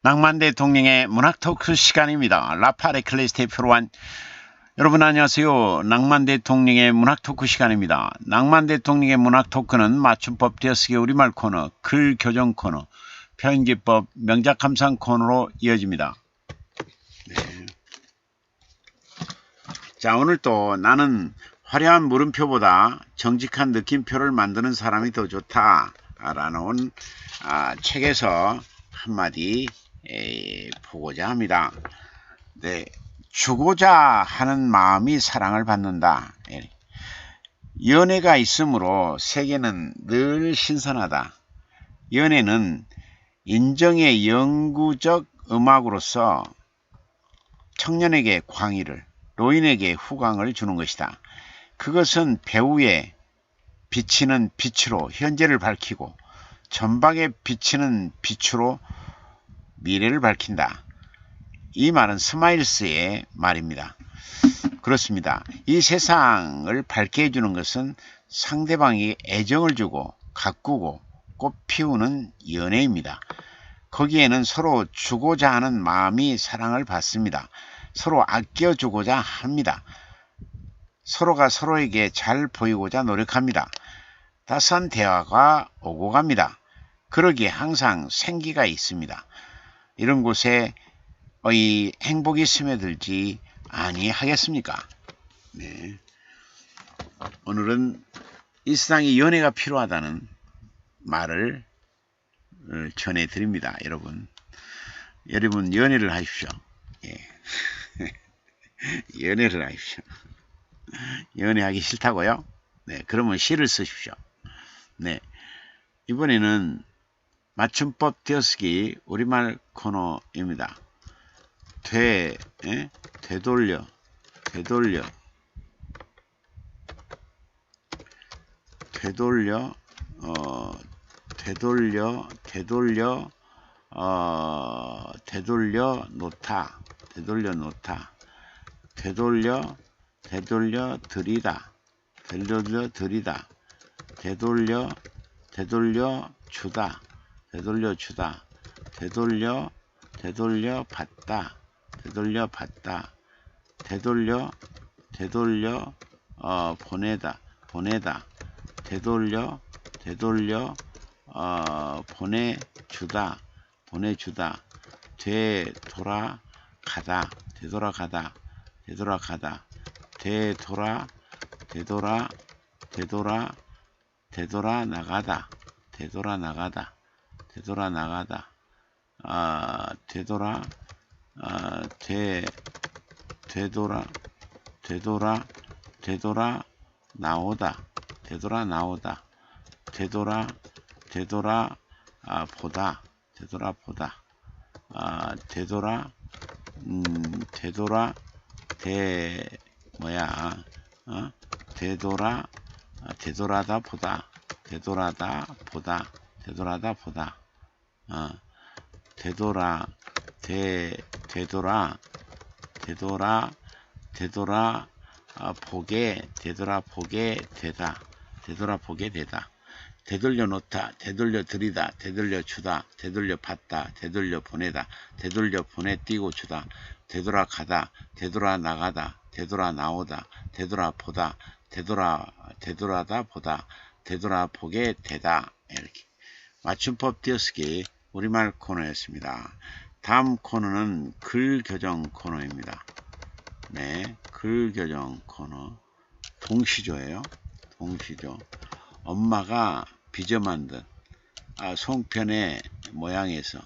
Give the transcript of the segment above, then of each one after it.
낭만 대통령의 문학 토크 시간입니다. 라파레 클레스테 표로한 여러분 안녕하세요. 낭만 대통령의 문학 토크 시간입니다. 낭만 대통령의 문학 토크는 맞춤법 띄어쓰기 우리말 코너, 글 교정 코너, 표현기법 명작 감상 코너로 이어집니다. 네. 자, 오늘 또 나는 화려한 물음표보다 정직한 느낌표를 만드는 사람이 더 좋다라는 책에서 한마디 보고자 합니다. 네, 주고자 하는 마음이 사랑을 받는다. 연애가 있으므로 세계는 늘 신선하다. 연애는 인정의 영구적 음악으로서 청년에게 광의를, 노인에게 후광을 주는 것이다. 그것은 배우에 비치는 빛으로 현재를 밝히고 전방에 비치는 빛으로 미래를 밝힌다. 이 말은 스마일스의 말입니다. 그렇습니다. 이 세상을 밝게 해주는 것은 상대방이 애정을 주고 가꾸고 꽃 피우는 연애입니다. 거기에는 서로 주고자 하는 마음이 사랑을 받습니다. 서로 아껴주고자 합니다. 서로가 서로에게 잘 보이고자 노력합니다. 따스한 대화가 오고 갑니다. 그러기에 항상 생기가 있습니다. 이런 곳에 행복이 스며들지 아니하겠습니까? 네. 오늘은 이 세상에 연애가 필요하다는 말을 전해드립니다. 여러분 연애를 하십시오. 예. 연애를 하십시오. 연애하기 싫다고요? 네, 그러면 시를 쓰십시오. 네, 이번에는 맞춤법 띄어쓰기 우리말 코너입니다. 되돌려 놓다, 되돌려 들이다, 되돌려 주다, 되돌려 받다, 되돌려 보내다, 되돌려 보내주다, 되돌아가다, 되돌아나가다, 나오다, 보다, 되돌아다 보다, 보게 되다, 되돌려 놓다, 되돌려 들이다, 되돌려 주다, 되돌려 받다, 되돌려 보내다, 되돌려 보내 띄고 주다, 되돌아가다, 되돌아나가다, 되돌아나오다, 되돌아보다, 되돌아다 보다, 되돌아보게 되다. 이렇게 맞춤법 띄어쓰기 우리말 코너였습니다. 다음 코너는 글교정 코너입니다. 네, 글교정 코너. 동시조예요. 동시조. 엄마가 빚어 만든 송편의 모양에서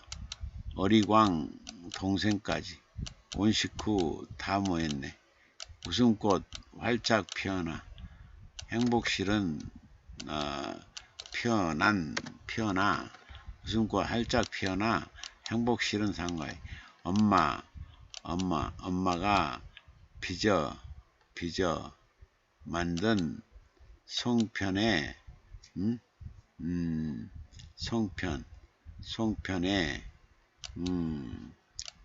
어리광 동생까지 온 식구 다 모였네. 웃음꽃 활짝 피어나 행복실은 피어나 웃음꽃 활짝 피어나 행복실은 상가에 엄마가 빚어 만든 송편에 송편에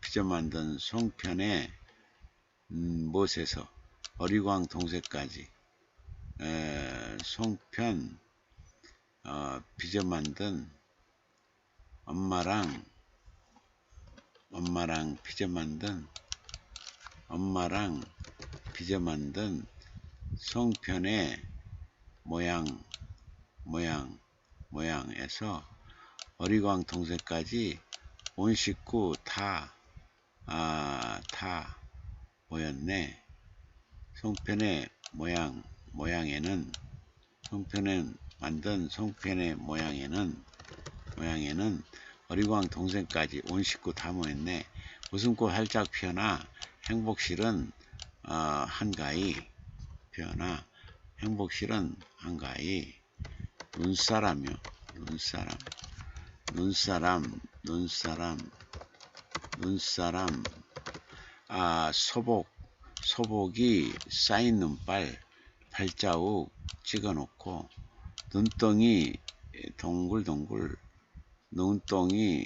빚어 만든 송편에 못에서 어리광 동새까지 송편 빚어 만든 엄마랑 엄마랑 빚어 만든 송편의 모양에서 어리광 동생까지 온 식구 다 모였네. 송편의 모양에는 만든 송편의 모양에는 어리광 동생까지 온 식구 다 모였네. 웃음꽃 활짝 피어나 행복실은 한가히 피어나 행복실은 한가히 눈사람 소복이 쌓인 눈발 발자국 찍어놓고 눈덩이 동글동글 눈덩이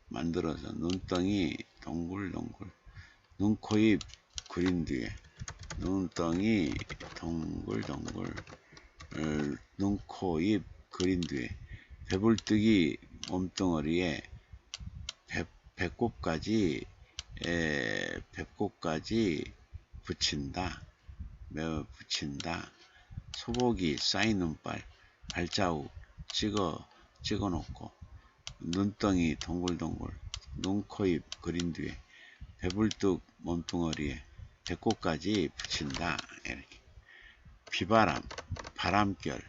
만들어서 눈덩이 동글동글 눈코입 그린 뒤에 눈덩이 동글동글 눈코입 그린 뒤에 배불뚝이 몸뚱어리에 배꼽까지 붙인다. 소복이 쌓인 눈발 발자국 찍어놓고 눈덩이 동글동글 눈코입 그린 뒤에 배불뚝 몸뚱어리에 배꼽까지 붙인다. 이렇게. 비바람 바람결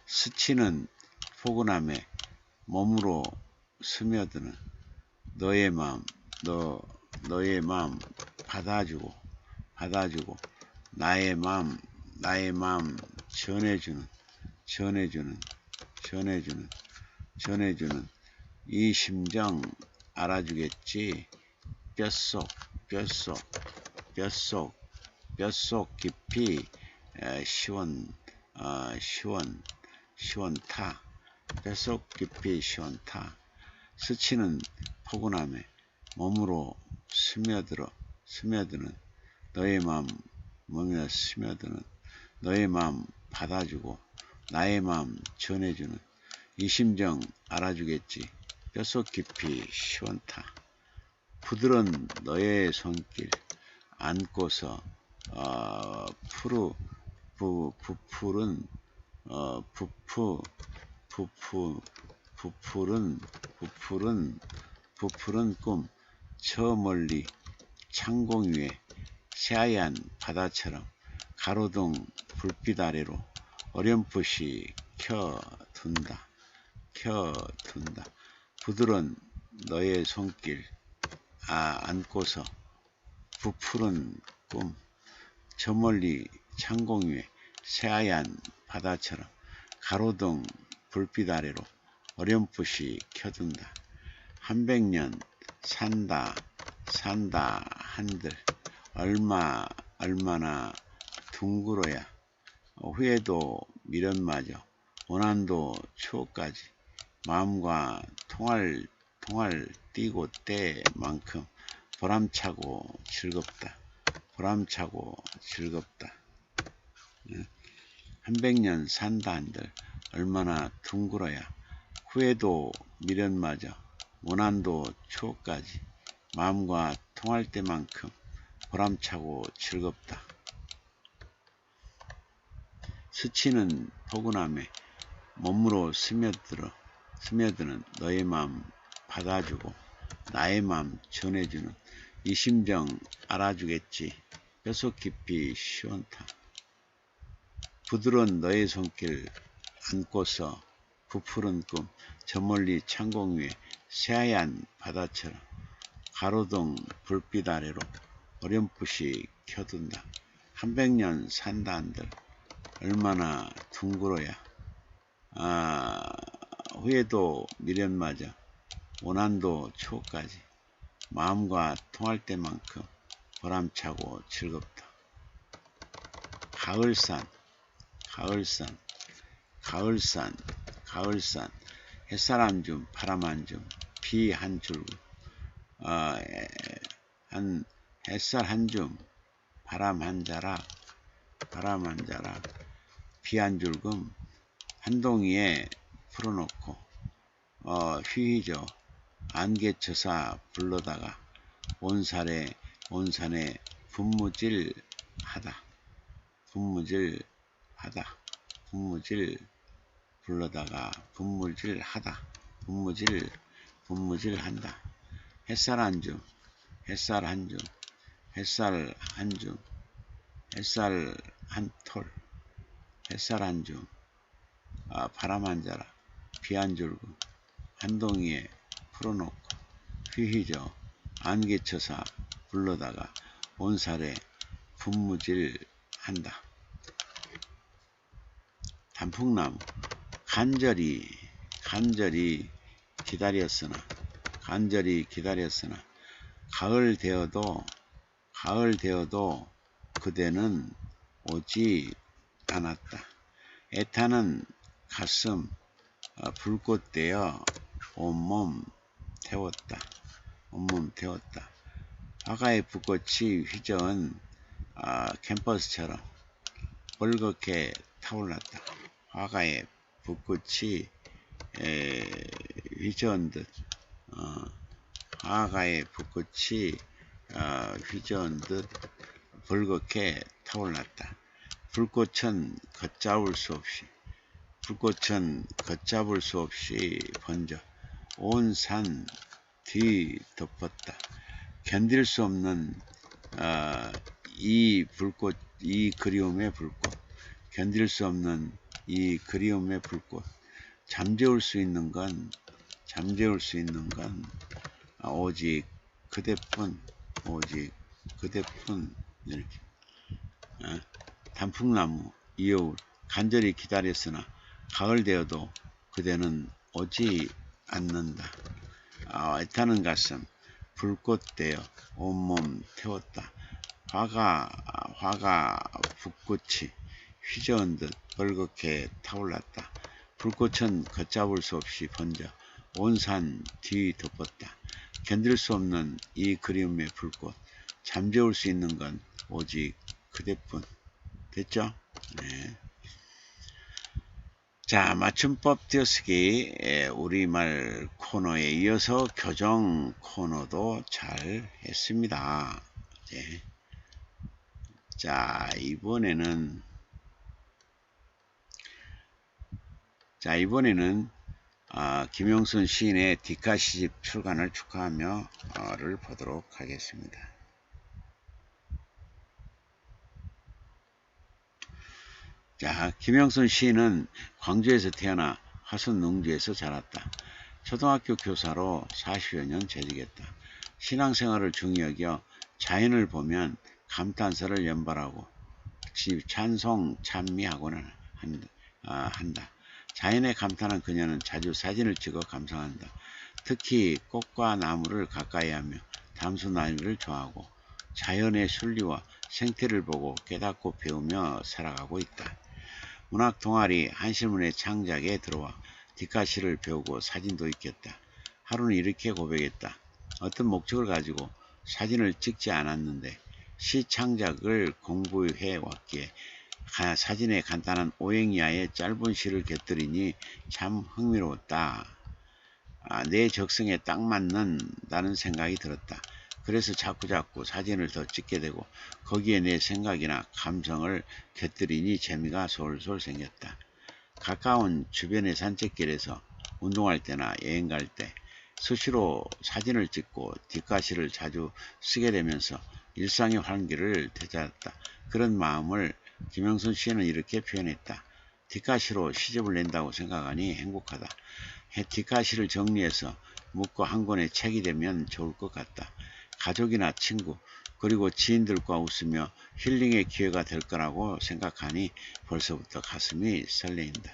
스치는 포근함에 몸으로 스며드는 너의 마음 받아주고 나의 마음 전해주는 이 심정 알아주겠지. 뼛속 깊이 시원타 뼛속 깊이 시원타 스치는 포근함에 몸으로 스며드는 너의 마음 몸에 스며드는 너의 마음 받아주고 나의 마음 전해주는 이 심정 알아주겠지. 뼛속 깊이 시원타 부드러운 너의 손길 안고서 부푸른 꿈 저 멀리 창공 위에 새하얀 바다처럼 가로등 불빛 아래로 어렴풋이 켜둔다. 부드러운 너의 손길 안고서 부푸른 꿈 저 멀리 창공 위에 새하얀 바다처럼 가로등 불빛 아래로 어렴풋이 켜둔다. 한백년 산다 한들 얼마나 둥그러야 후회도 미련마저 원한도 추억까지 마음과 통할 띄고 때만큼 보람차고 즐겁다. 한백년 산다 한들 얼마나 둥그러야 후회도 미련마저 원한도 추억까지 마음과 통할 때만큼 보람차고 즐겁다. 스치는 포근함에 몸으로 스며드는 너의 마음 받아주고 나의 마음 전해주는 이 심정 알아주겠지. 뼛속 깊이 시원타 부드러운 너의 손길 안고서 부푸른 꿈 저 멀리 창공 위에 새하얀 바다처럼 가로등 불빛 아래로 어렴풋이 켜둔다. 한백년 산다 한들 얼마나 둥그러야 후회도 미련마저 원한도 추억까지 마음과 통할 때만큼 보람차고 즐겁다. 가을산 햇살 한 줌 바람 한 줌 비 한 줄기 햇살 한 줌 바람 한 자락 비 한 줄금 한 동이의 풀어놓고 휘휘죠. 안개쳐사 불러다가 온산에 분무질하다. 분무질 불러다가 분무질하다. 분무질한다. 햇살 한줌, 햇살 한톨, 햇살 한줌, 바람 한자라, 비 한 줄금, 한 동이에 풀어놓고 휘휘죠. 안개쳐사 불러다가 온살에 분무질한다. 단풍나무 간절히 기다렸으나 가을 되어도 그대는 오지 않았다. 애타는 가슴 불꽃되어 온몸 태웠다. 화가의 불꽃이 휘저은 캠퍼스처럼 벌겋게 타올랐다. 화가의 불꽃이 휘저은 듯 벌겋게 타올랐다. 불꽃은 걷잡을 수 없이 번져 온 산 뒤덮었다. 견딜 수 없는 이 그리움의 불꽃, 잠재울 수 있는 건 오직 그대뿐. 이렇게. 단풍나무 이여울 간절히 기다렸으나 가을 되어도 그대는 오지 않는다. 애타는 가슴 불꽃되어 온몸 태웠다. 화가 불꽃이 휘저은 듯 벌겋게 타올랐다. 불꽃은 걷잡을 수 없이 번져 온 산 뒤덮었다. 견딜 수 없는 이 그리움의 불꽃, 잠재울 수 있는 건 오직 그대뿐. 됐죠? 네. 자, 맞춤법 띄어쓰기 우리말 코너에 이어서 교정 코너도 잘 했습니다. 네. 자, 이번에는 김영순 시인의 뒷가시집 출간을 축하하며를 보도록 하겠습니다. 자, 김영순 시인은 광주에서 태어나 화순 농주에서 자랐다. 초등학교 교사로 40여 년 재직했다. 신앙생활을 중히 여겨 자연을 보면 감탄사를 연발하고 찬송 찬미하고는 한다. 자연에 감탄한 그녀는 자주 사진을 찍어 감상한다. 특히 꽃과 나무를 가까이 하며 담수나이를 좋아하고 자연의 순리와 생태를 보고 깨닫고 배우며 살아가고 있다. 문학 동아리 한실문의 창작에 들어와 뒷가시를 배우고 사진도 익혔다. 하루는 이렇게 고백했다. 어떤 목적을 가지고 사진을 찍지 않았는데 시 창작을 공부해 왔기에 사진에 간단한 오행이하의 짧은 시를 곁들이니 참 흥미로웠다. 내 적성에 딱 맞는다는 생각이 들었다. 그래서 자꾸자꾸 사진을 더 찍게 되고 거기에 내 생각이나 감성을 곁들이니 재미가 솔솔 생겼다. 가까운 주변의 산책길에서 운동할 때나 여행 갈 때 수시로 사진을 찍고 뒷가시를 자주 쓰게 되면서 일상의 활기를 되찾았다. 그런 마음을 김영순 시인은 이렇게 표현했다. 뒷가시로 시집을 낸다고 생각하니 행복하다. 뒷가시를 정리해서 묶어 한 권의 책이 되면 좋을 것 같다. 가족이나 친구 그리고 지인들과 웃으며 힐링의 기회가 될 거라고 생각하니 벌써부터 가슴이 설레인다.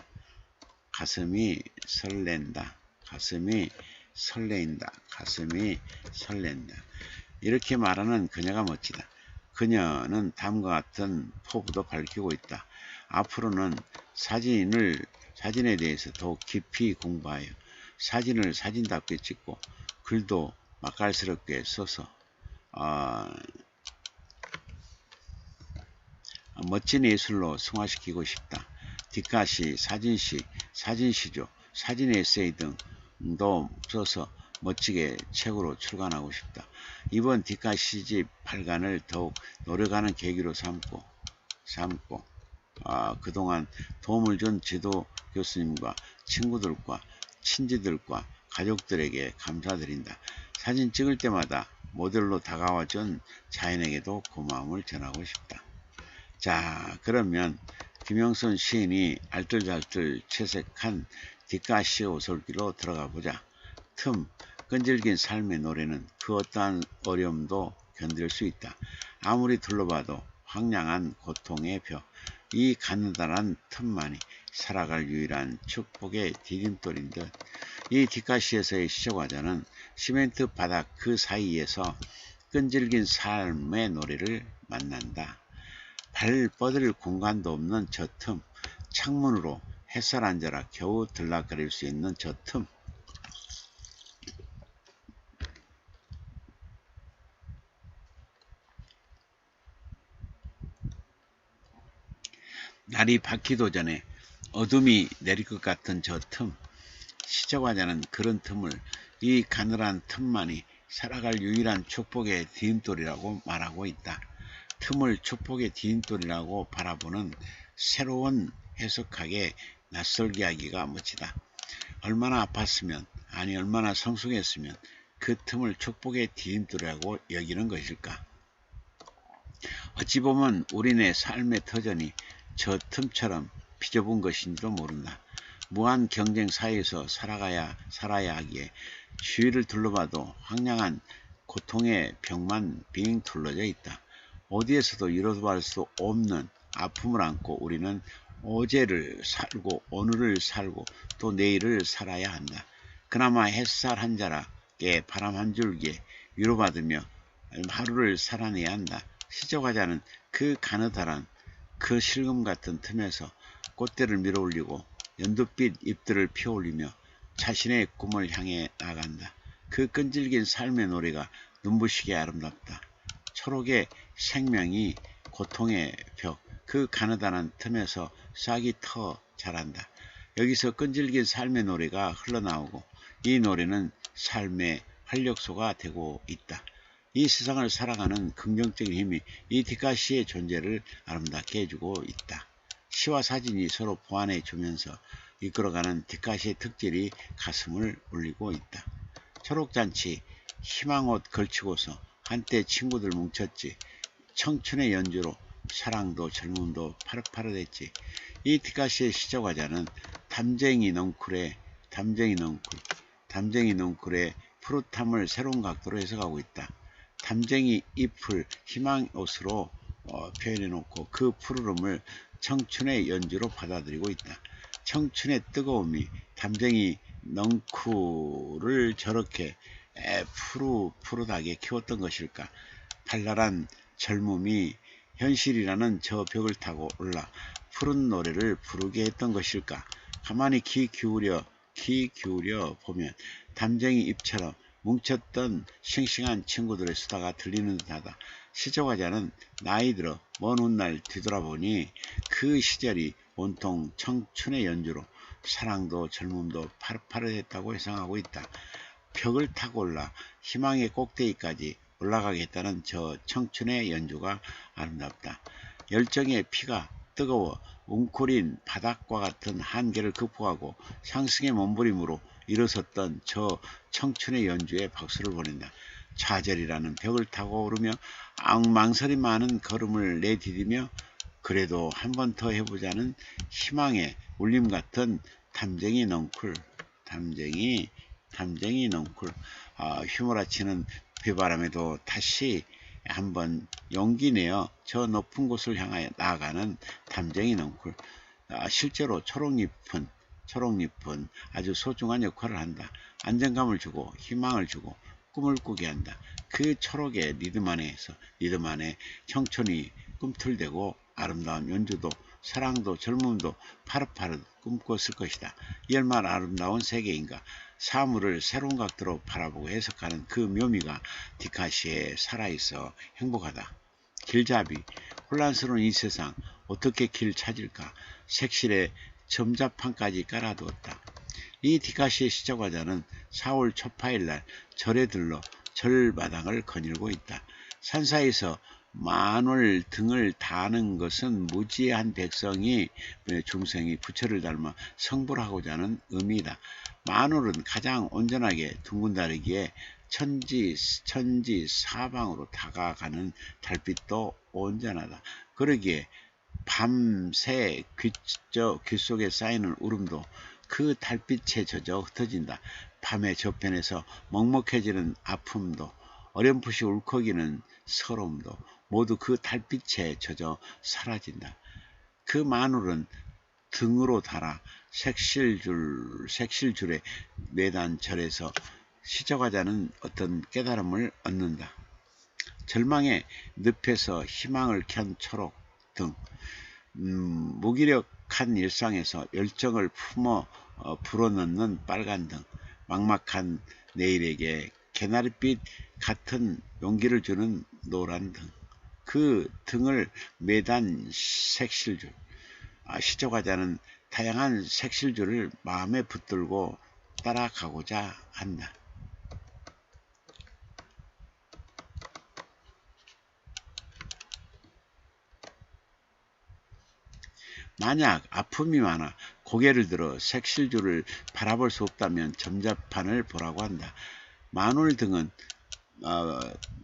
이렇게 말하는 그녀가 멋지다. 그녀는 다음과 같은 포부도 밝히고 있다. 앞으로는 사진에 대해서 더욱 깊이 공부하여 사진을 사진답게 찍고 글도 맛깔스럽게 써서 멋진 예술로 승화시키고 싶다. 뒷가시, 사진시죠. 사진 에세이 등도 써서 멋지게 책으로 출간하고 싶다. 이번 뒷가 시집 발간을 더욱 노력하는 계기로 삼고 그동안 도움을 준 지도 교수님과 친구들과 친지들과 가족들에게 감사드린다. 사진 찍을 때마다 모델로 다가와준 자연에게도 고마움을 전하고 싶다. 자, 그러면 김영선 시인이 알뜰살뜰 채색한 뒷가시의 오솔길로 들어가 보자. 끈질긴 삶의 노래는 그 어떠한 어려움도 견딜 수 있다. 아무리 둘러봐도 황량한 고통의 벽, 이 가느다란 틈만이 살아갈 유일한 축복의 디딤돌인 듯. 이 뒷가시에서의 시조과자는 시멘트 바닥 그 사이에서 끈질긴 삶의 노래를 만난다. 발 뻗을 공간도 없는 저 틈, 창문으로 햇살 앉아라 겨우 들락거릴 수 있는 저 틈. 날이 밝기도 전에 어둠이 내릴 것 같은 저 틈. 시적하자는 그런 틈을 이 가늘한 틈만이 살아갈 유일한 축복의 디딤돌이라고 말하고 있다. 틈을 축복의 디딤돌이라고 바라보는 새로운 해석하기에 낯설게 하기가 멋지다. 얼마나 아팠으면, 아니 얼마나 성숙했으면 그 틈을 축복의 디딤돌이라고 여기는 것일까? 어찌 보면 우리네 삶의 터전이 저 틈처럼 빚어본 것인지도 모른다. 무한 경쟁 사회에서 살아야 하기에 주위를 둘러봐도 황량한 고통의 벽만 빙 둘러져 있다. 어디에서도 이뤄볼 수 없는 아픔을 안고 우리는 어제를 살고 오늘을 살고 또 내일을 살아야 한다. 그나마 햇살 한 자락에 바람 한 줄기에 위로받으며 하루를 살아내야 한다. 시적하자는 그 가느다란 그 실금 같은 틈에서 꽃대를 밀어올리고 연두빛 잎들을 피어올리며 자신의 꿈을 향해 나간다. 그 끈질긴 삶의 노래가 눈부시게 아름답다. 초록의 생명이 고통의 벽, 그 가느다란 틈에서 싹이 터 자란다. 여기서 끈질긴 삶의 노래가 흘러나오고 이 노래는 삶의 활력소가 되고 있다. 이 세상을 살아가는 긍정적인 힘이 이 뒷가시의 존재를 아름답게 해주고 있다. 시와 사진이 서로 보완해 주면서 이끌어가는 뒷가시의 특질이 가슴을 울리고 있다. 초록잔치 희망옷 걸치고서 한때 친구들 뭉쳤지. 청춘의 연주로 사랑도 젊음도 파릇파릇했지. 이 뒷가시의 시적화자는 담쟁이 넝쿨의 푸릇함을 새로운 각도로 해석하고 있다. 담쟁이 잎을 희망옷으로 표현해 놓고 그 푸르름을 청춘의 연주로 받아들이고 있다. 청춘의 뜨거움이 담쟁이 넝쿨을 저렇게 푸릇하게 키웠던 것일까? 발랄한 젊음이 현실이라는 저 벽을 타고 올라 푸른 노래를 부르게 했던 것일까? 가만히 귀 기울여 보면 담쟁이 잎처럼 뭉쳤던 싱싱한 친구들의 수다가 들리는 듯하다. 시적화자는 나이 들어 먼 훗날 뒤돌아보니 그 시절이 온통 청춘의 연주로 사랑도 젊음도 파릇파릇했다고 회상하고 있다. 벽을 타고 올라 희망의 꼭대기까지 올라가겠다는 저 청춘의 연주가 아름답다. 열정의 피가 뜨거워 웅크린 바닥과 같은 한계를 극복하고 상승의 몸부림으로 일어섰던 저 청춘의 연주에 박수를 보낸다. 좌절이라는 벽을 타고 오르며 망설임 많은 걸음을 내디디며 그래도 한 번 더 해보자는 희망의 울림 같은 담쟁이 넝쿨, 휘몰아치는 비바람에도 다시 한번 용기 내어 저 높은 곳을 향하여 나아가는 담쟁이 넝쿨. 실제로 초록잎은 아주 소중한 역할을 한다. 안정감을 주고 희망을 주고 꿈을 꾸게 한다. 그 초록의 리듬 안에 청춘이 꿈틀대고 아름다운 연주도 사랑도 젊음도 파릇파릇 꿈꿨을 것이다. 이 얼마나 아름다운 세계인가. 사물을 새로운 각도로 바라보고 해석하는 그 묘미가 뒷가시에 살아있어 행복하다. 길잡이, 혼란스러운 이 세상 어떻게 길 찾을까. 색실에 점자판까지 깔아두었다. 이 디카시의 시적화자는 4월 초파일날 절에 들러 절마당을 거닐고 있다. 산사에서 만월 등을 다하는 것은 무지한 백성이 중생이 부처를 닮아 성불 하고자 하는 의미이다. 만월은 가장 온전하게 둥근 달이기에 천지 사방으로 다가가는 달빛도 온전하다. 그러기에 밤새 귀 속에 쌓이는 울음도 그 달빛에 젖어 흩어진다. 밤의 저편에서 먹먹해지는 아픔도 어렴풋이 울컥이는 서러움도 모두 그 달빛에 젖어 사라진다. 그 만울은 등으로 달아 색실줄에 매단 절에서 시적하자는 어떤 깨달음을 얻는다. 절망의 늪에서 희망을 켠 초록 등, 무기력한 일상에서 열정을 품어 불어넣는 빨간 등, 막막한 내일에게 개나리빛 같은 용기를 주는 노란 등, 그 등을 매단 색실줄, 시적하자는 다양한 색실줄을 마음에 붙들고 따라가고자 한다. 만약 아픔이 많아 고개를 들어 색실줄을 바라볼 수 없다면 점자판을 보라고 한다. 만월 등은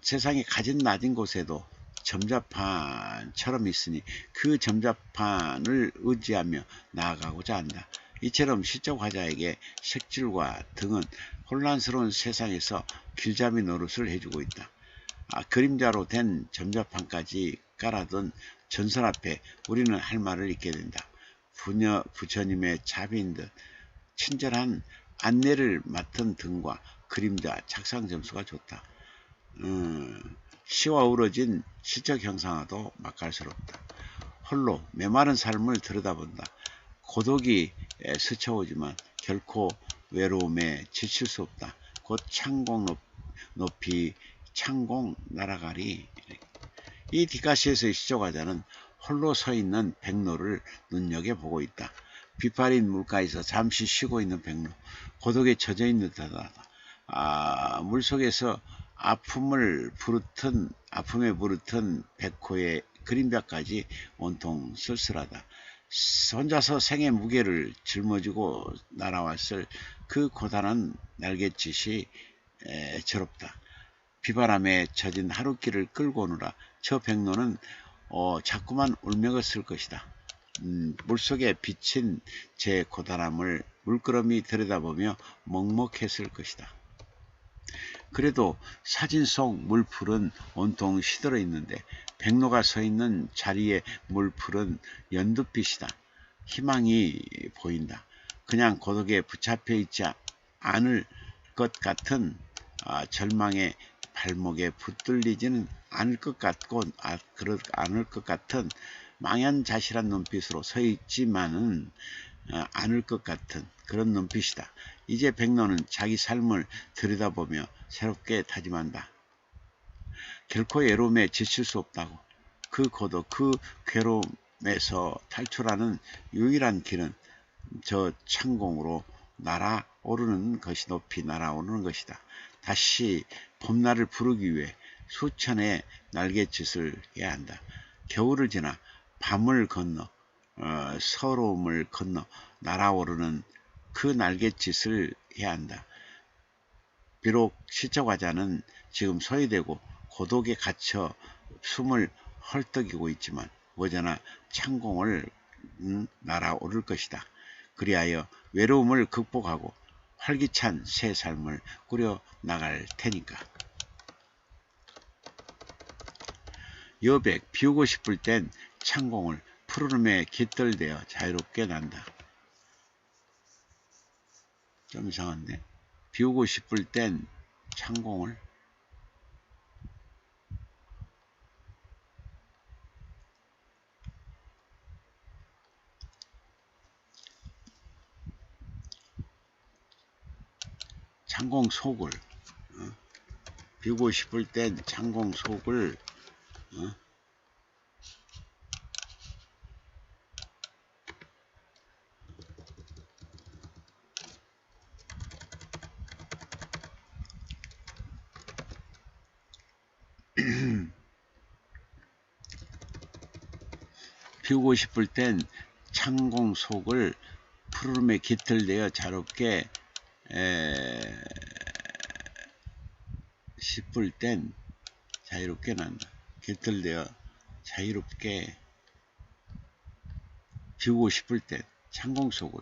세상의 가진 낮은 곳에도 점자판처럼 있으니 그 점자판을 의지하며 나아가고자 한다. 이처럼 시적 화자에게 색줄과 등은 혼란스러운 세상에서 길잡이 노릇을 해주고 있다. 그림자로 된 점자판까지 깔아둔 전선 앞에 우리는 할 말을 잊게 된다. 부처님의 자비인 듯 친절한 안내를 맡은 등과 그림자 착상 점수가 좋다. 시와 어우러진 시적 형상화도 맛깔스럽다. 홀로 메마른 삶을 들여다본다. 고독이 스쳐오지만 결코 외로움에 지칠 수 없다. 곧 창공 높이 창공 날아가리. 이 디카시에서의 시적화자는 홀로 서 있는 백로를 눈여겨보고 있다. 비파린 물가에서 잠시 쉬고 있는 백로, 고독에 젖어 있는 듯하다. 물속에서 아픔에 부르튼 백호의 그림자까지 온통 쓸쓸하다. 혼자서 생의 무게를 짊어지고 날아왔을 그 고단한 날갯짓이 저롭다. 비바람에 젖은 하룻길을 끌고 오느라 저 백로는 자꾸만 울먹였을 것이다. 물속에 비친 제 고단함을 물끄러미 들여다보며 먹먹했을 것이다. 그래도 사진 속 물풀은 온통 시들어 있는데 백로가 서 있는 자리의 물풀은 연두빛이다. 희망이 보인다. 그냥 고독에 붙잡혀 있지 않을 것 같은 절망의 발목에 붙들리지는 않을 것 같은 망연자실한 눈빛으로 서 있지만은 않을 것 같은 그런 눈빛이다. 이제 백로는 자기 삶을 들여다보며 새롭게 다짐한다. 결코 외로움에 지칠 수 없다고. 그 고독, 그 괴로움에서 탈출하는 유일한 길은 저 창공으로 날아오르는 것이 높이 날아오르는 것이다. 다시 봄날을 부르기 위해 수천의 날갯짓을 해야 한다. 겨울을 지나 밤을 건너 서러움을 건너 날아오르는 그 날갯짓을 해야 한다. 비록 시적화자는 지금 소외되고 고독에 갇혀 숨을 헐떡이고 있지만 머지나 창공을 날아오를 것이다. 그리하여 외로움을 극복하고 활기찬 새 삶을 꾸려 나갈 테니까. 여백, 비우고 싶을 땐 창공을 푸르름에 깃들대어 자유롭게 난다. 좀 이상한데? 비우고 싶을 땐 창공을 창공 속을 비우고 싶을 땐 창공 속을 비우고 싶을 땐 창공 속을 푸르름에 깃들대어 자유롭게 싶을 땐 자유롭게 난다. 깃들대어 자유롭게 비우고 싶을 땐 창공 속을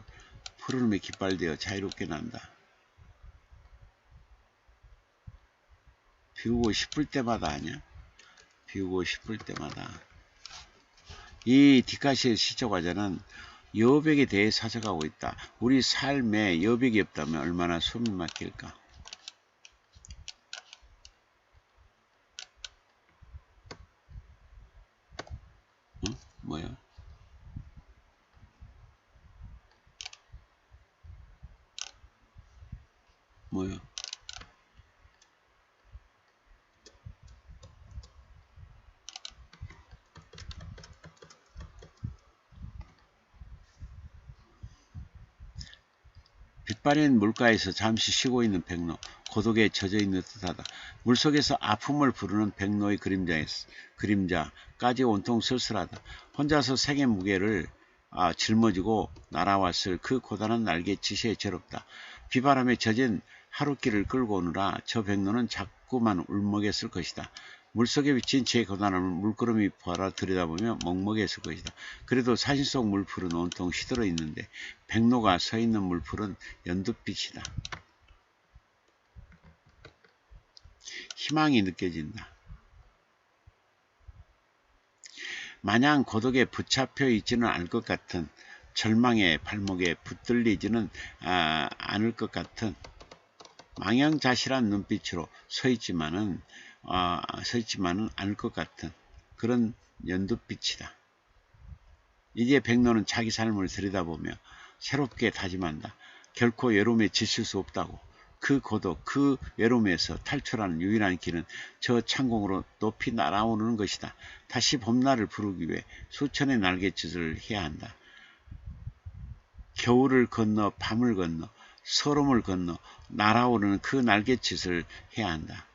푸르름에 깃발되어 자유롭게 난다. 비우고 싶을 때마다 아니야? 비우고 싶을 때마다. 이 디카시의 시초과자는 여백에 대해 사색하고 있다. 우리 삶에 여백이 없다면 얼마나 숨이 막힐까? 응? 뭐야? 뭐야? 빛바랜 물가에서 잠시 쉬고 있는 백로, 고독에 젖어 있는 듯하다. 물속에서 아픔을 부르는 백로의 그림자까지 온통 쓸쓸하다. 혼자서 세계 무게를 짊어지고 날아왔을 그 고단한 날갯짓에 괴롭다. 비바람에 젖은 하루길을 끌고 오느라 저 백로는 자꾸만 울먹였을 것이다. 물속에 비친 제 고단함을 물끄러미 보아라 들여다보며 먹먹였을 것이다. 그래도 사진 속 물풀은 온통 휘들어 있는데 백로가 서 있는 물풀은 연두빛이다. 희망이 느껴진다. 마냥 고독에 붙잡혀 있지는 않을 것 같은, 절망의 발목에 붙들리지는 않을 것 같은 망연자실한 눈빛으로 서 있지만은 않을 것 같은 그런 연두빛이다. 이제 백로는 자기 삶을 들여다보며 새롭게 다짐한다. 결코 외로움에 지칠 수 없다고. 그 고독, 그 외로움에서 탈출하는 유일한 길은 저 창공으로 높이 날아오르는 것이다. 다시 봄날을 부르기 위해 수천의 날갯짓을 해야 한다. 겨울을 건너 밤을 건너 서름을 건너 날아오르는 그 날갯짓을 해야 한다.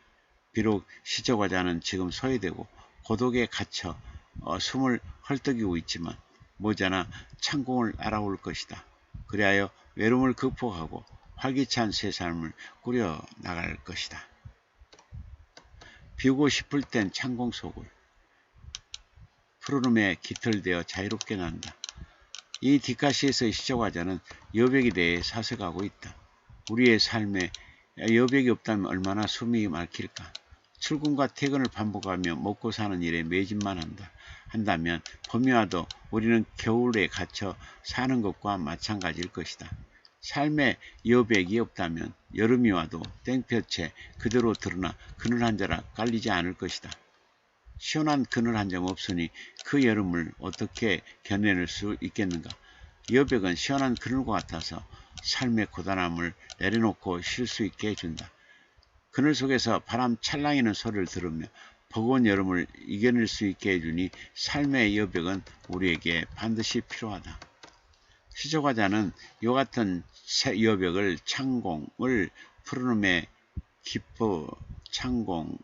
비록 시저과자는 지금 소외되고 고독에 갇혀 숨을 헐떡이고 있지만 머지않아 창공을 날아올 것이다. 그리하여 외로움을 극복하고 활기찬 새 삶을 꾸려 나갈 것이다. 비우고 싶을 땐 창공 속을 푸르름에 깃털되어 자유롭게 난다. 이 디카시에서의 시저과자는 여백에 대해 사색하고 있다. 우리의 삶에 여백이 없다면 얼마나 숨이 막힐까? 출근과 퇴근을 반복하며 먹고 사는 일에 매진만 한다면 봄이 와도 우리는 겨울에 갇혀 사는 것과 마찬가지일 것이다. 삶에 여백이 없다면 여름이 와도 땡볕에 그대로 드러나 그늘 한 자락 깔리지 않을 것이다. 시원한 그늘 한 점 없으니 그 여름을 어떻게 견뎌낼 수 있겠는가? 여백은 시원한 그늘과 같아서 삶의 고단함을 내려놓고 쉴 수 있게 해준다. 그늘 속에서 바람 찰랑이는 소리를 들으며 버거운 여름을 이겨낼 수 있게 해주니 삶의 여백은 우리에게 반드시 필요하다. 시저과자는 이와 같은 여백을 창공을 푸르름에 기뻐 창공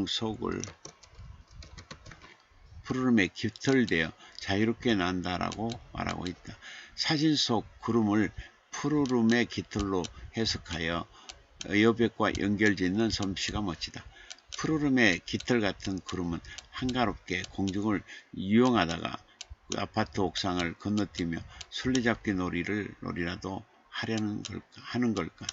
속을 푸르름에 깃털되어 자유롭게 난다라고 말하고 있다. 사진 속 구름을 푸르름의 깃털로 해석하여 여백과 연결짓는 솜씨가 멋지다. 푸르름의 깃털 같은 구름은 한가롭게 공중을 이용하다가 그 아파트 옥상을 건너뛰며 술래잡기 놀이라도 하는 걸까?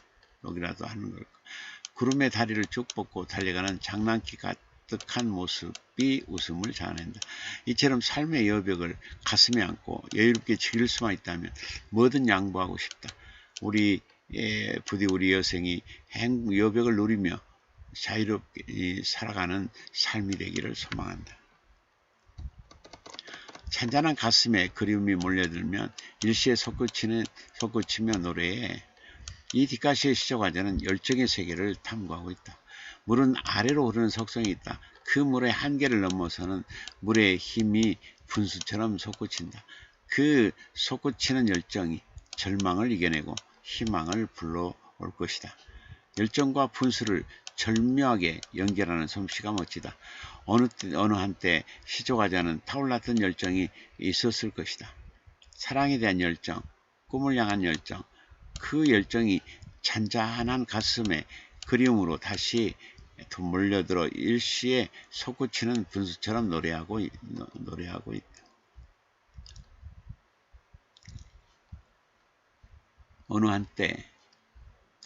구름의 다리를 쭉 뻗고 달려가는 장난기 가득한 모습이 웃음을 자아낸다. 이처럼 삶의 여백을 가슴에 안고 여유롭게 즐길 수만 있다면 뭐든 양보하고 싶다. 부디 우리 여생이 여백을 누리며 자유롭게 살아가는 삶이 되기를 소망한다. 찬잔한 가슴에 그리움이 몰려들면 일시에 솟구치며 노래해. 이 디카시의 시저과자는 열정의 세계를 탐구하고 있다. 물은 아래로 흐르는 속성이 있다. 그 물의 한계를 넘어서는 물의 힘이 분수처럼 솟구친다. 그 솟구치는 열정이 절망을 이겨내고 희망을 불러올 것이다. 열정과 분수를 절묘하게 연결하는 솜씨가 멋지다. 어느 한때 시조하지 않은 타올랐던 열정이 있었을 것이다. 사랑에 대한 열정, 꿈을 향한 열정, 그 열정이 잔잔한 가슴에 그리움으로 다시 몰려들어 일시에 솟구치는 분수처럼 노래하고 있다. 어느 한때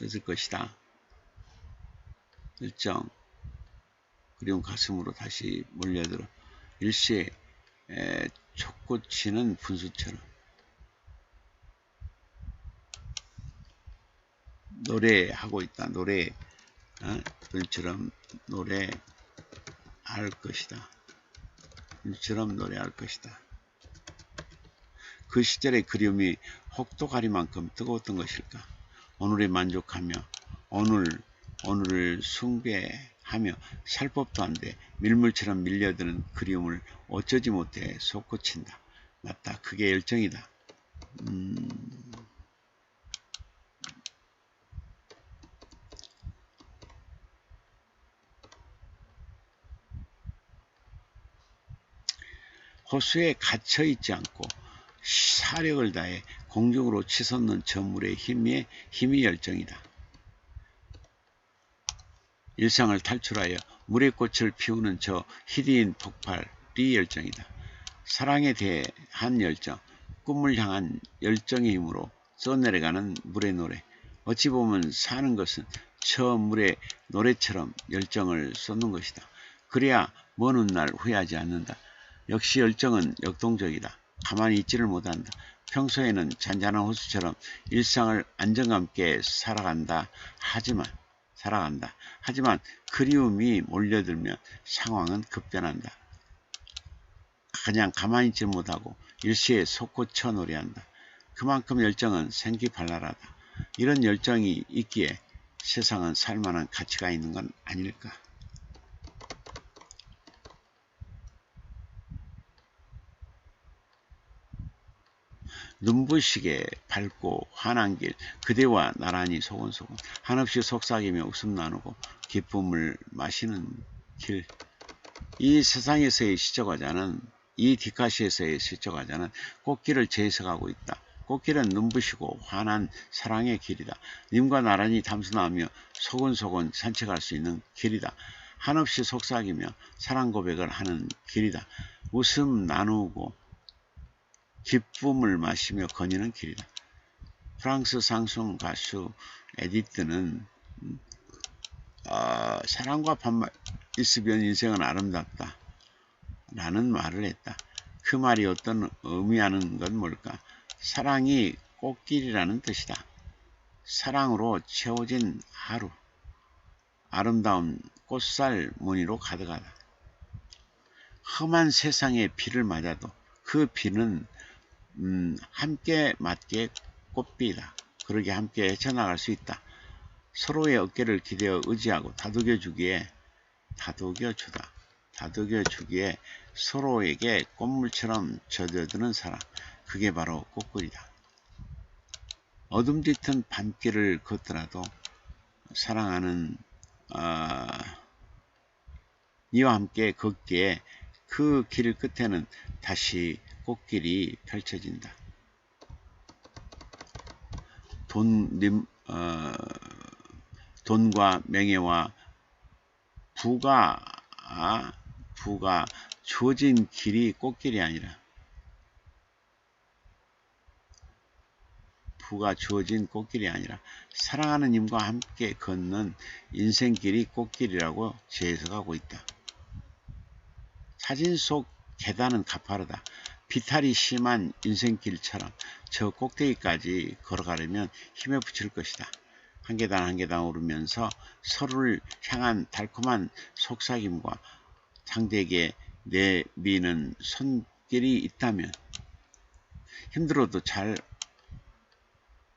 있을 것이다. 열정, 그리운 가슴으로 다시 몰려들어 일시에 솟구치는 분수처럼 노래하고 있다. 노래, 분처럼 노래할 것이다. 분처럼 노래할 것이다. 그 시절의 그리움이 혹독하리만큼 뜨거웠던 것일까? 오늘에 만족하며 오늘을 숭배하며 살 법도 한데 밀물처럼 밀려드는 그리움을 어쩌지 못해 솟구친다. 맞다. 그게 열정이다. 호수에 갇혀있지 않고 사력을 다해 공중으로 치솟는 저 물의 힘이 열정이다. 일상을 탈출하여 물의 꽃을 피우는 저 희대인 폭발이 열정이다. 사랑에 대한 열정, 꿈을 향한 열정의 힘으로 써내려가는 물의 노래. 어찌 보면 사는 것은 저 물의 노래처럼 열정을 쏟는 것이다. 그래야 먼 훗날 후회하지 않는다. 역시 열정은 역동적이다. 가만히 있지를 못한다. 평소에는 잔잔한 호수처럼 일상을 안정감 있게 살아간다. 하지만 그리움이 몰려들면 상황은 급변한다. 그냥 가만히 있지 못하고 일시에 솟구쳐 노래한다. 그만큼 열정은 생기발랄하다. 이런 열정이 있기에 세상은 살만한 가치가 있는 건 아닐까. 눈부시게 밝고 환한 길, 그대와 나란히 소곤소곤 한없이 속삭이며 웃음 나누고 기쁨을 마시는 길. 이 세상에서의 시적화자는, 이 디카시에서의 시적화자는 꽃길을 재해석하고 있다. 꽃길은 눈부시고 환한 사랑의 길이다. 님과 나란히 담소나며 소곤소곤 산책할 수 있는 길이다. 한없이 속삭이며 사랑 고백을 하는 길이다. 웃음 나누고 기쁨을 마시며 거니는 길이다. 프랑스 상송 가수 에디트는 사랑과 반말 있으면 인생은 아름답다 라는 말을 했다. 그 말이 어떤 의미하는 건 뭘까? 사랑이 꽃길이라는 뜻이다. 사랑으로 채워진 하루, 아름다운 꽃살 무늬로 가득하다. 험한 세상의 비를 맞아도 그 비는 함께 맞게 꽃비다. 그러게 함께 헤쳐나갈 수 있다. 서로의 어깨를 기대어 의지하고 다독여주기에 서로에게 꽃물처럼 젖어드는 사랑. 그게 바로 꽃길이다. 어둠 짙은 밤길을 걷더라도 사랑하는 이와 함께 걷기에 그 길 끝에는 다시 꽃길이 펼쳐진다. 돈과 명예와 부가 주어진 길이 꽃길이 아니라 사랑하는 님과 함께 걷는 인생길이 꽃길이라고 재해석하고 있다. 사진 속 계단은 가파르다. 비탈이 심한 인생길처럼 저 꼭대기까지 걸어가려면 힘에 부칠 것이다. 한 계단 한 계단 오르면서 서로를 향한 달콤한 속삭임과 상대에게 내미는 손길이 있다면 힘들어도 잘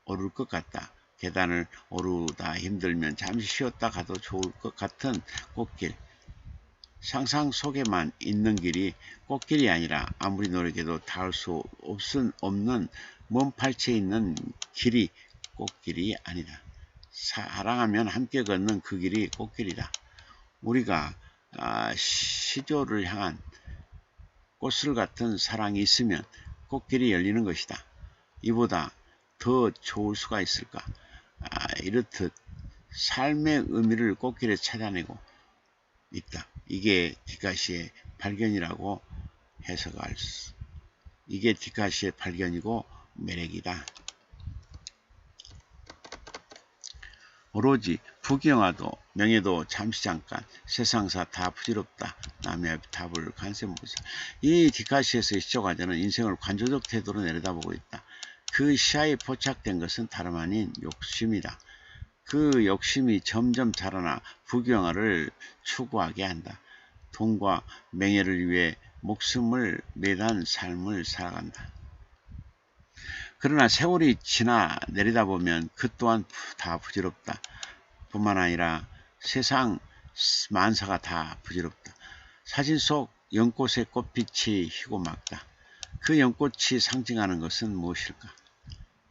오를 것 같다. 계단을 오르다 힘들면 잠시 쉬었다 가도 좋을 것 같은 꽃길. 상상 속에만 있는 길이 꽃길이 아니라 아무리 노력해도 닿을 수 없는 먼 팔체에 있는 길이 꽃길이 아니다. 사랑하면 함께 걷는 그 길이 꽃길이다. 우리가 시조를 향한 꽃을 같은 사랑이 있으면 꽃길이 열리는 것이다. 이보다 더 좋을 수가 있을까? 이렇듯 삶의 의미를 꽃길에 찾아내고 있다. 이게 디카시의 발견이라고 해석할 수. 이게 디카시의 발견이고 매력이다. 오로지 부귀영화도 명예도 잠시 잠깐 세상사 다 부질없다. 남의 답을 간세무사. 이 디카시에서의 시조과자는 인생을 관조적 태도로 내려다보고 있다. 그 시야에 포착된 것은 다름 아닌 욕심이다. 그 욕심이 점점 자라나 부귀영화를 추구하게 한다. 돈과 명예를 위해 목숨을 매단 삶을 살아간다. 그러나 세월이 지나 내려다보면 그 또한 다 부질없다. 뿐만 아니라 세상 만사가 다 부질없다. 사진 속 연꽃의 꽃빛이 희고 막다. 그 연꽃이 상징하는 것은 무엇일까?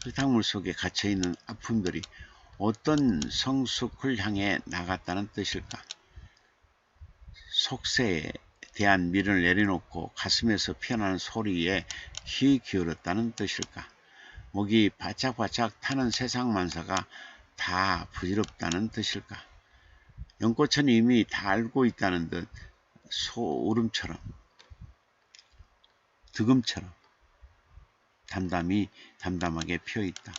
흙탕물 속에 갇혀있는 아픔들이 어떤 성숙을 향해 나갔다는 뜻일까? 속세에 대한 미련을 내려놓고 가슴에서 피어나는 소리에 귀 기울였다는 뜻일까? 목이 바짝바짝 타는 세상 만사가 다 부질없다는 뜻일까? 연꽃은 이미 다 알고 있다는 듯 소울음처럼 득음처럼 담담하게 피어있다.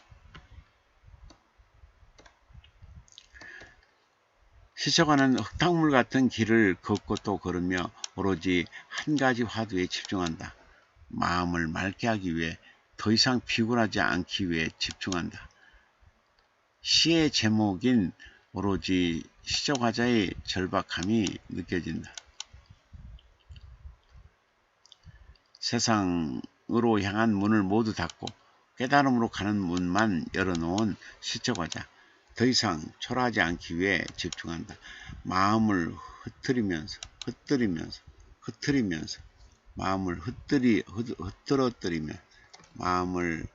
시초가는 흙탕물 같은 길을 걷고 또 걸으며 오로지 한 가지 화두에 집중한다. 마음을 맑게 하기 위해 더 이상 피곤하지 않기 위해 집중한다. 시의 제목인 오로지 시초과자의 절박함이 느껴진다. 세상으로 향한 문을 모두 닫고 깨달음으로 가는 문만 열어놓은 시초과자. 더 이상 초라하지 않기 위해 집중한다. 마음을 흐트리면서 마음을 흐트러뜨리며 마음을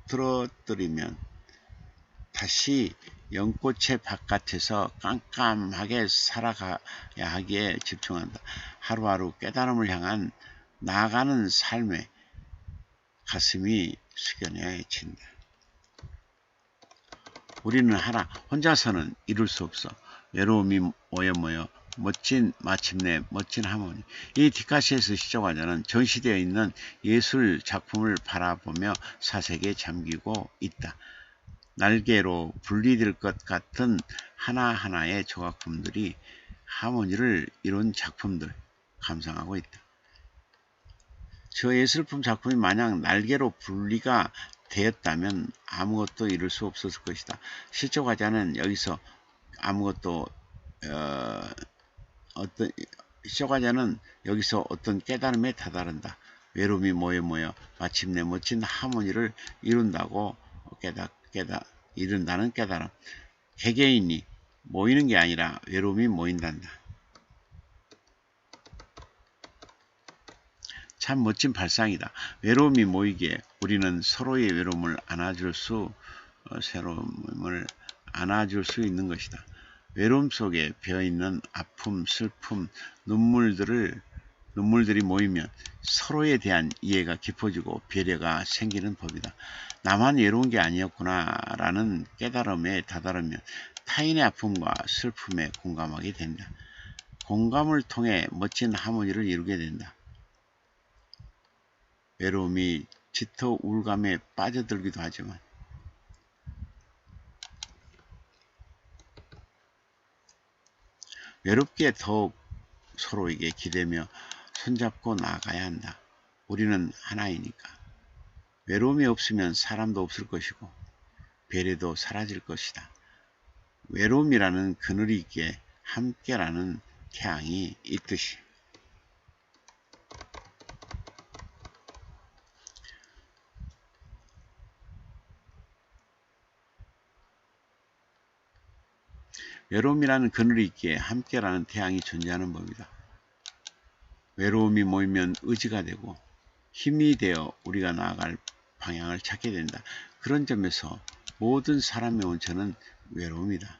흐트러뜨리면 다시 연꽃의 바깥에서 깜깜하게 살아가야 하기에 집중한다. 하루하루 깨달음을 향한 나아가는 삶에 가슴이 숙연해진다. 우리는 하나 혼자서는 이룰 수 없어. 외로움이 모여 마침내 멋진 하모니. 이 디카시에서 시초과자는 전시되어 있는 예술 작품을 바라보며 사색에 잠기고 있다. 날개로 분리될 것 같은 하나하나의 조각품들이 하모니를 이룬 작품들 감상하고 있다. 저 예술품 작품이 만약 날개로 분리가 되었다면 아무것도 이룰 수 없었을 것이다. 시초과자는 여기서 아무것도 시초과자는 여기서 어떤 깨달음에 다다른다. 외로움이 모여 마침내 멋진 하모니를 이룬다고 이룬다는 깨달음. 개개인이 모이는 게 아니라 외로움이 모인단다. 참 멋진 발상이다. 외로움이 모이기에 우리는 서로의 외로움을 안아줄 수 있는 것이다. 외로움 속에 배어있는 아픔, 슬픔, 눈물들이 모이면 서로에 대한 이해가 깊어지고 배려가 생기는 법이다. 나만 외로운 게 아니었구나 라는 깨달음에 다다르면 타인의 아픔과 슬픔에 공감하게 된다. 공감을 통해 멋진 하모니를 이루게 된다. 외로움이 짙어 우울감에 빠져들기도 하지만 외롭게 더욱 서로에게 기대며 손잡고 나아가야 한다. 우리는 하나이니까. 외로움이 없으면 사람도 없을 것이고 배려도 사라질 것이다. 외로움이라는 그늘이 있기에 함께라는 태양이 있듯이. 외로움이라는 그늘이 있기에 함께라는 태양이 존재하는 법이다. 외로움이 모이면 의지가 되고 힘이 되어 우리가 나아갈 방향을 찾게 된다. 그런 점에서 모든 사람의 원천은 외로움이다.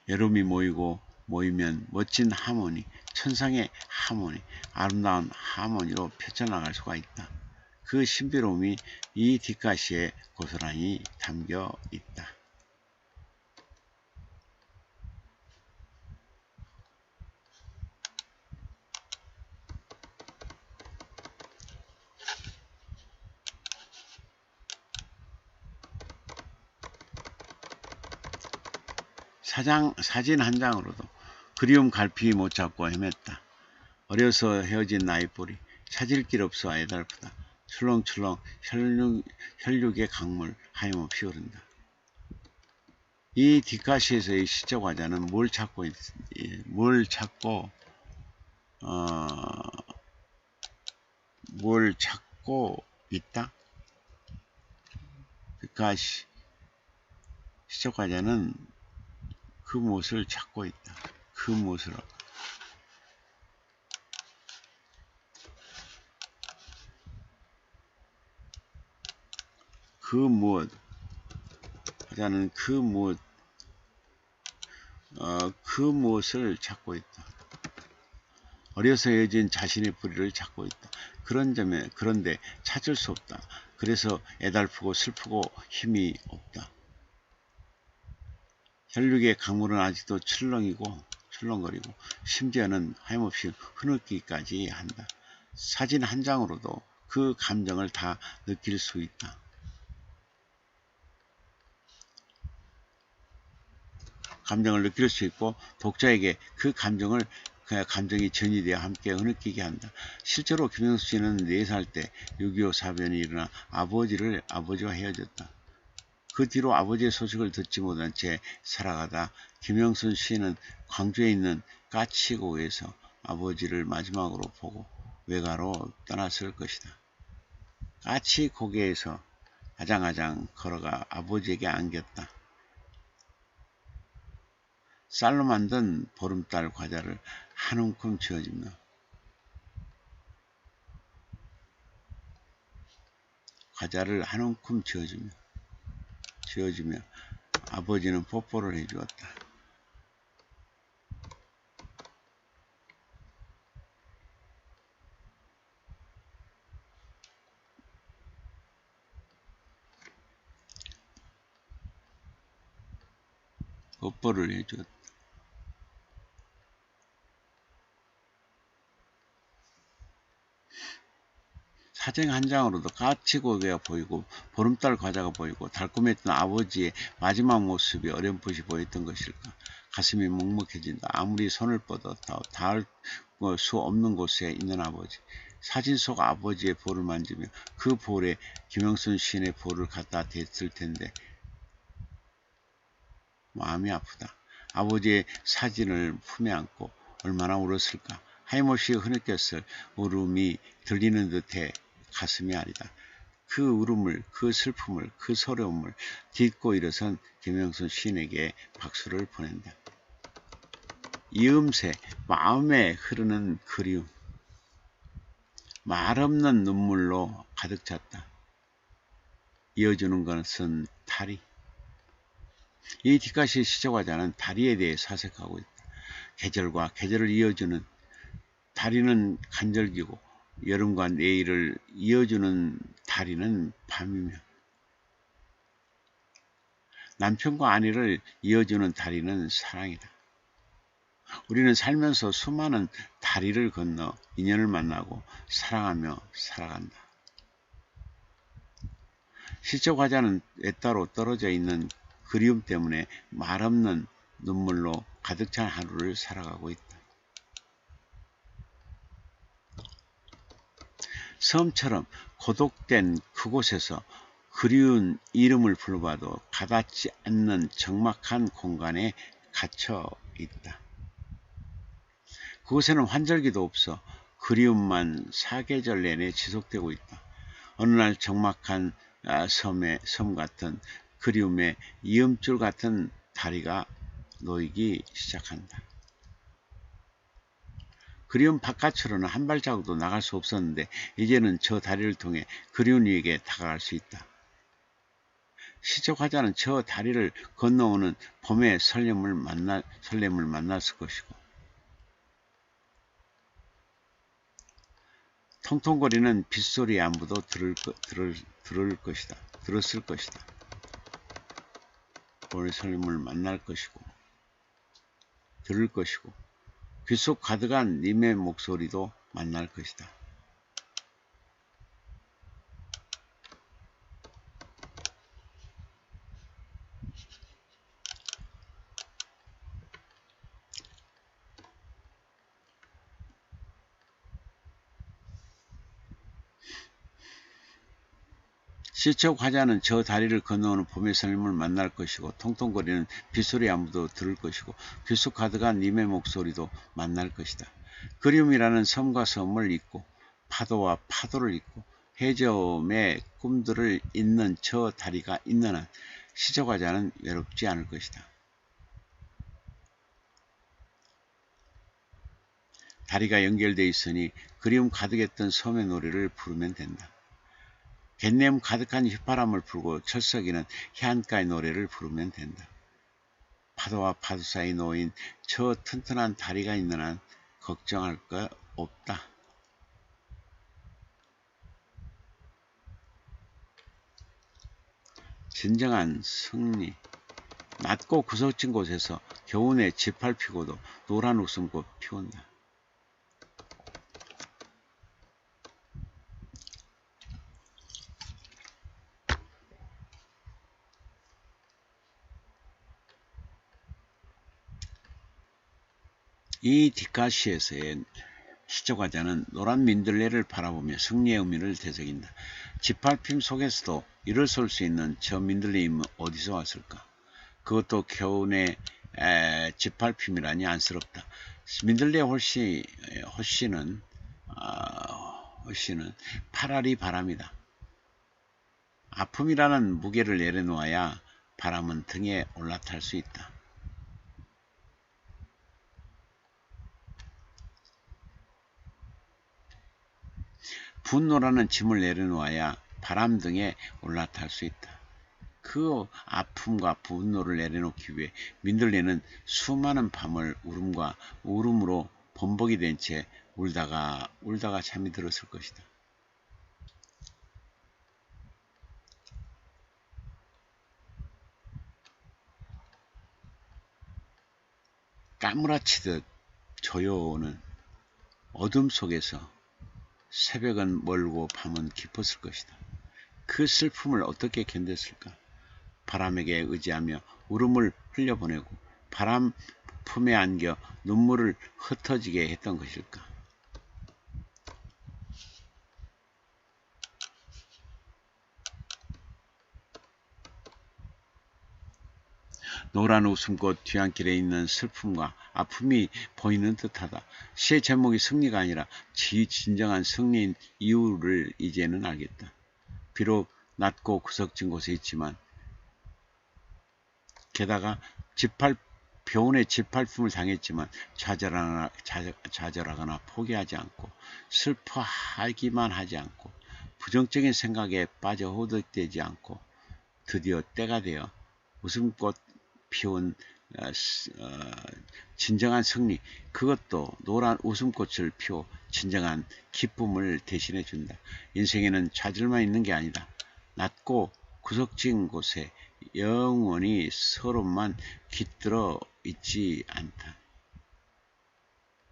외로움이 모이면 멋진 하모니, 천상의 하모니, 아름다운 하모니로 펼쳐나갈 수가 있다. 그 신비로움이 이 뒷가시에 고스란히 담겨 있다. 사진 한 장으로도 그리움 갈피 못 잡고 헤맸다. 어려서 헤어진 나의 뿌리, 찾을 길 없어 애달프다. 출렁출렁 혈육의 강물 하염없이 흐른다. 이 뒷가시에서의 시적 화자는 뭘 찾고 있다? 뒷가시 시적 화자는 그 무엇을 찾고 있다. 그 무엇으로. 그 무엇. 하자는 그 무엇을 찾고 있다. 어려서 헤어진 자신의 뿌리를 찾고 있다. 그런데 찾을 수 없다. 그래서 애달프고 슬프고 힘이 없다. 혈육의 강물은 아직도 출렁거리고 심지어는 하염없이 흐느끼기까지 한다. 사진 한 장으로도 그 감정을 다 느낄 수 있다. 감정을 느낄 수 있고 독자에게 그 감정이 전이되어 함께 흐느끼게 한다. 실제로 김영순 씨는 4살 때 6.25 사변이 일어나 아버지와 헤어졌다. 그 뒤로 아버지의 소식을 듣지 못한 채 살아가다 김영순 씨는 광주에 있는 까치고에서 아버지를 마지막으로 보고 외가로 떠났을 것이다. 까치고개에서 아장아장 걸어가 아버지에게 안겼다. 쌀로 만든 보름달 과자를 한 움큼 쥐어주며 아버지는 뽀뽀를 해주었다. 사진 한 장으로도 까치고개가 보이고 보름달 과자가 보이고 달콤했던 아버지의 마지막 모습이 어렴풋이 보였던 것일까. 가슴이 먹먹해진다. 아무리 손을 뻗어 닿을 수 없는 곳에 있는 아버지. 사진 속 아버지의 볼을 만지며 그 볼에 김영순 시인의 볼을 갖다 댔을 텐데 마음이 아프다. 아버지의 사진을 품에 안고 얼마나 울었을까. 하염없이 흐느꼈을 울음이 들리는 듯해 가슴이 아리다. 그 울음을, 그 슬픔을, 그 서러움을 딛고 일어선 김영순 시인에게 박수를 보낸다. 이음새, 마음에 흐르는 그리움, 말없는 눈물로 가득 찼다. 이어주는 것은 다리. 이 뒷가시 시적화자는 다리에 대해 사색하고 있다. 계절과 계절을 이어주는 다리는 간절기고 여름과 내일을 이어주는 다리는 밤이며 남편과 아내를 이어주는 다리는 사랑이다. 우리는 살면서 수많은 다리를 건너 인연을 만나고 사랑하며 살아간다. 시적 화자는 외따로 떨어져 있는 그리움 때문에 말없는 눈물로 가득 찬 하루를 살아가고 있다. 섬처럼 고독된 그곳에서 그리운 이름을 불러봐도 가닿지 않는 적막한 공간에 갇혀 있다. 그곳에는 환절기도 없어 그리움만 사계절 내내 지속되고 있다. 어느 날 적막한 섬 같은 그리움에 이음줄 같은 다리가 놓이기 시작한다. 그리움 바깥으로는 한 발자국도 나갈 수 없었는데 이제는 저 다리를 통해 그리운 이에게 다가갈 수 있다. 시적 화자는 저 다리를 건너오는 봄의 설렘을 만났을 것이고 통통거리는 빗소리의 안부도 들었을 것이다. 봄의 설렘을 만날 것이고 들을 것이고 귓속 가득한 님의 목소리도 만날 것이다. 시적 화자는 저 다리를 건너오는 봄의 설렘을 만날 것이고 통통거리는 빗소리 안무도 들을 것이고 귓속 가득한 님의 목소리도 만날 것이다. 그리움이라는 섬과 섬을 잇고 파도와 파도를 잇고 해저음의 꿈들을 잇는 저 다리가 있는 한 시적 화자는 외롭지 않을 것이다. 다리가 연결되어 있으니 그리움 가득했던 섬의 노래를 부르면 된다. 갯내음 가득한 휘파람을 불고 철썩이는 해안가의 노래를 부르면 된다. 파도와 파도 사이 놓인 저 튼튼한 다리가 있는 한 걱정할 거 없다. 진정한 승리. 낮고 구석진 곳에서 겨우내 지팔 피고도 노란 웃음꽃 피운다. 이 뒷가시에서의 시적 화자는 노란 민들레를 바라보며 승리의 의미를 되새긴다. 지팔핌 속에서도 일어설 수 있는 저 민들레임은 어디서 왔을까? 그것도 겨우내 지팔핌이라니 안쓰럽다. 민들레 호씨는 파라리 바람이다. 아픔이라는 무게를 내려놓아야 바람은 등에 올라탈 수 있다. 분노라는 짐을 내려놓아야 바람 등에 올라탈 수 있다. 그 아픔과 분노를 내려놓기 위해 민들레는 수많은 밤을 울음으로 범벅이 된 채 울다가 잠이 들었을 것이다. 까무라치듯 조여오는 어둠 속에서 새벽은 멀고 밤은 깊었을 것이다. 그 슬픔을 어떻게 견뎠을까? 바람에게 의지하며 울음을 흘려보내고 바람 품에 안겨 눈물을 흩어지게 했던 것일까? 노란 웃음꽃 뒤안길에 있는 슬픔과 아픔이 보이는 듯하다. 시의 제목이 승리가 아니라 진정한 승리인 이유를 이제는 알겠다. 비록 낮고 구석진 곳에 있지만 게다가 교훈의 짓밟힘을 당했지만 좌절하거나 포기하지 않고 슬퍼하기만 하지 않고 부정적인 생각에 빠져 허덕대지 않고 드디어 때가 되어 웃음꽃 피운 진정한 승리, 그것도 노란 웃음꽃을 피워 진정한 기쁨을 대신해 준다. 인생에는 좌절만 있는 게 아니다. 낮고 구석진 곳에 영원히 서로만 깃들어 있지 않다.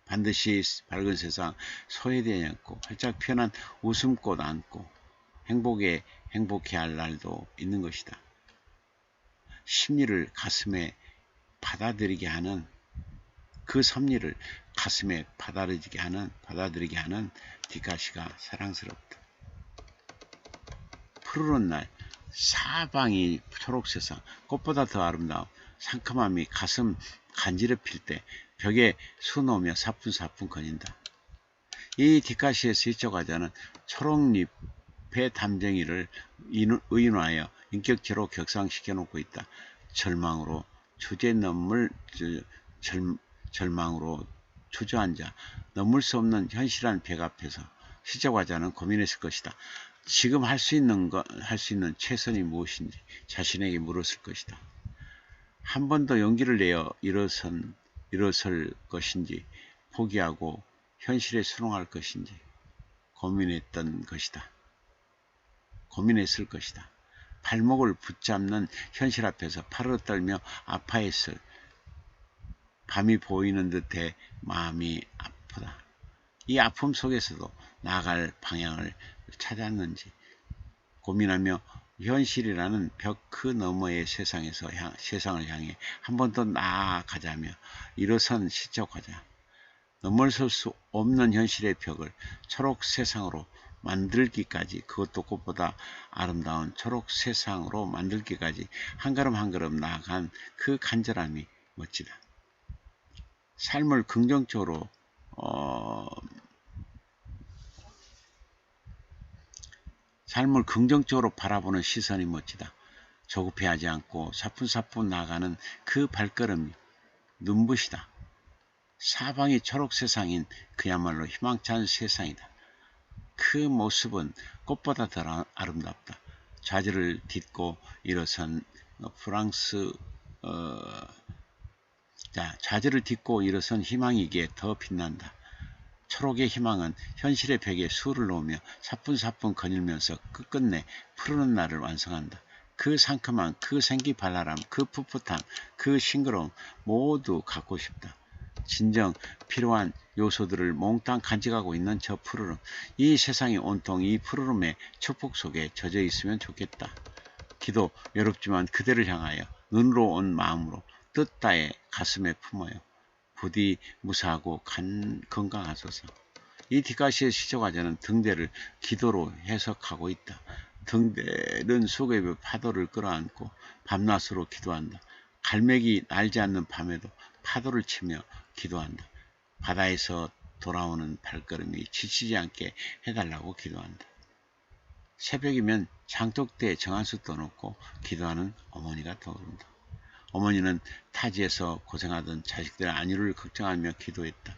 반드시 밝은 세상 소외되지 않고 활짝 피어난 웃음꽃 안고 행복해할 날도 있는 것이다. 심리를 가슴에 받아들이게 하는 그 섭리를 가슴에 받아들이게 하는 뒷가시가 사랑스럽다. 푸르른 날 사방이 초록세상 꽃보다 더 아름다움 상큼함이 가슴 간지럽힐 때 벽에 수놓으며 사뿐사뿐 거린다. 이 뒷가시의 시적 화자는 초록잎의 담쟁이를 의인화하여 인격체로 격상시켜 놓고 있다. 절망으로 주제 넘을 절망으로 주저앉아 넘을 수 없는 현실한 벽 앞에서 시적화자는 고민했을 것이다. 지금 할 수 있는 최선이 무엇인지 자신에게 물었을 것이다. 한 번 더 용기를 내어 일어설 것인지 포기하고 현실에 순응할 것인지 고민했을 것이다. 발목을 붙잡는 현실 앞에서 팔을 떨며 아파했을 밤이 보이는 듯해 마음이 아프다. 이 아픔 속에서도 나아갈 방향을 찾았는지 고민하며 현실이라는 벽 그 너머의 세상을 향해 한 번 더 나아가자며 일어선 시적화자. 넘어설 수 없는 현실의 벽을 초록 세상으로 만들기까지, 그것도 꽃보다 아름다운 초록 세상으로 만들기까지 한 걸음 한 걸음 나아간 그 간절함이 멋지다. 삶을 긍정적으로 바라보는 시선이 멋지다. 조급해하지 않고 사뿐사뿐 나아가는 그 발걸음이 눈부시다. 사방이 초록 세상인 그야말로 희망찬 세상이다. 그 모습은 꽃보다 더 아름답다. 좌지를 딛고 일어선 희망이기에 더 빛난다. 초록의 희망은 현실의 벽에 수를 놓으며 사뿐사뿐 거닐면서 끝끝내 푸르는 날을 완성한다. 그 상큼함, 그 생기발랄함, 그 풋풋함, 그 싱그러움 모두 갖고 싶다. 진정 필요한 요소들을 몽땅 간직하고 있는 저 푸르름, 이 세상이 온통 이 푸르름의 축복 속에 젖어 있으면 좋겠다. 기도 외롭지만 그대를 향하여 눈으로 온 마음으로 뜻 다해 가슴에 품어요. 부디 무사하고 건강하소서. 이 뒷가시의 시적화자는 등대를 기도로 해석하고 있다. 등대는 수고의 파도를 끌어안고 밤낮으로 기도한다. 갈매기 날지 않는 밤에도 파도를 치며 기도한다. 바다에서 돌아오는 발걸음이 지치지 않게 해달라고 기도한다. 새벽이면 장독대에 정한수 떠놓고 기도하는 어머니가 떠오른다. 어머니는 타지에서 고생하던 자식들의 안위를 걱정하며 기도했다.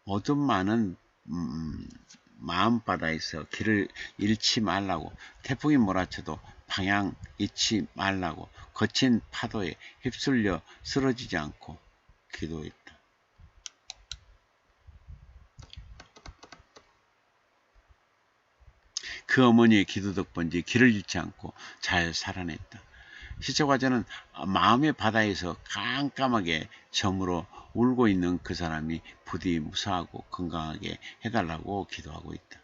어둠 많은 마음바다에서 길을 잃지 말라고, 태풍이 몰아쳐도 방향 잊지 말라고, 거친 파도에 휩쓸려 쓰러지지 않고 기도했다. 그 어머니의 기도 덕분인지 길을 잃지 않고 잘 살아냈다. 시적화자는 마음의 바다에서 깜깜하게 저물어 울고 있는 그 사람이 부디 무사하고 건강하게 해달라고 기도하고 있다.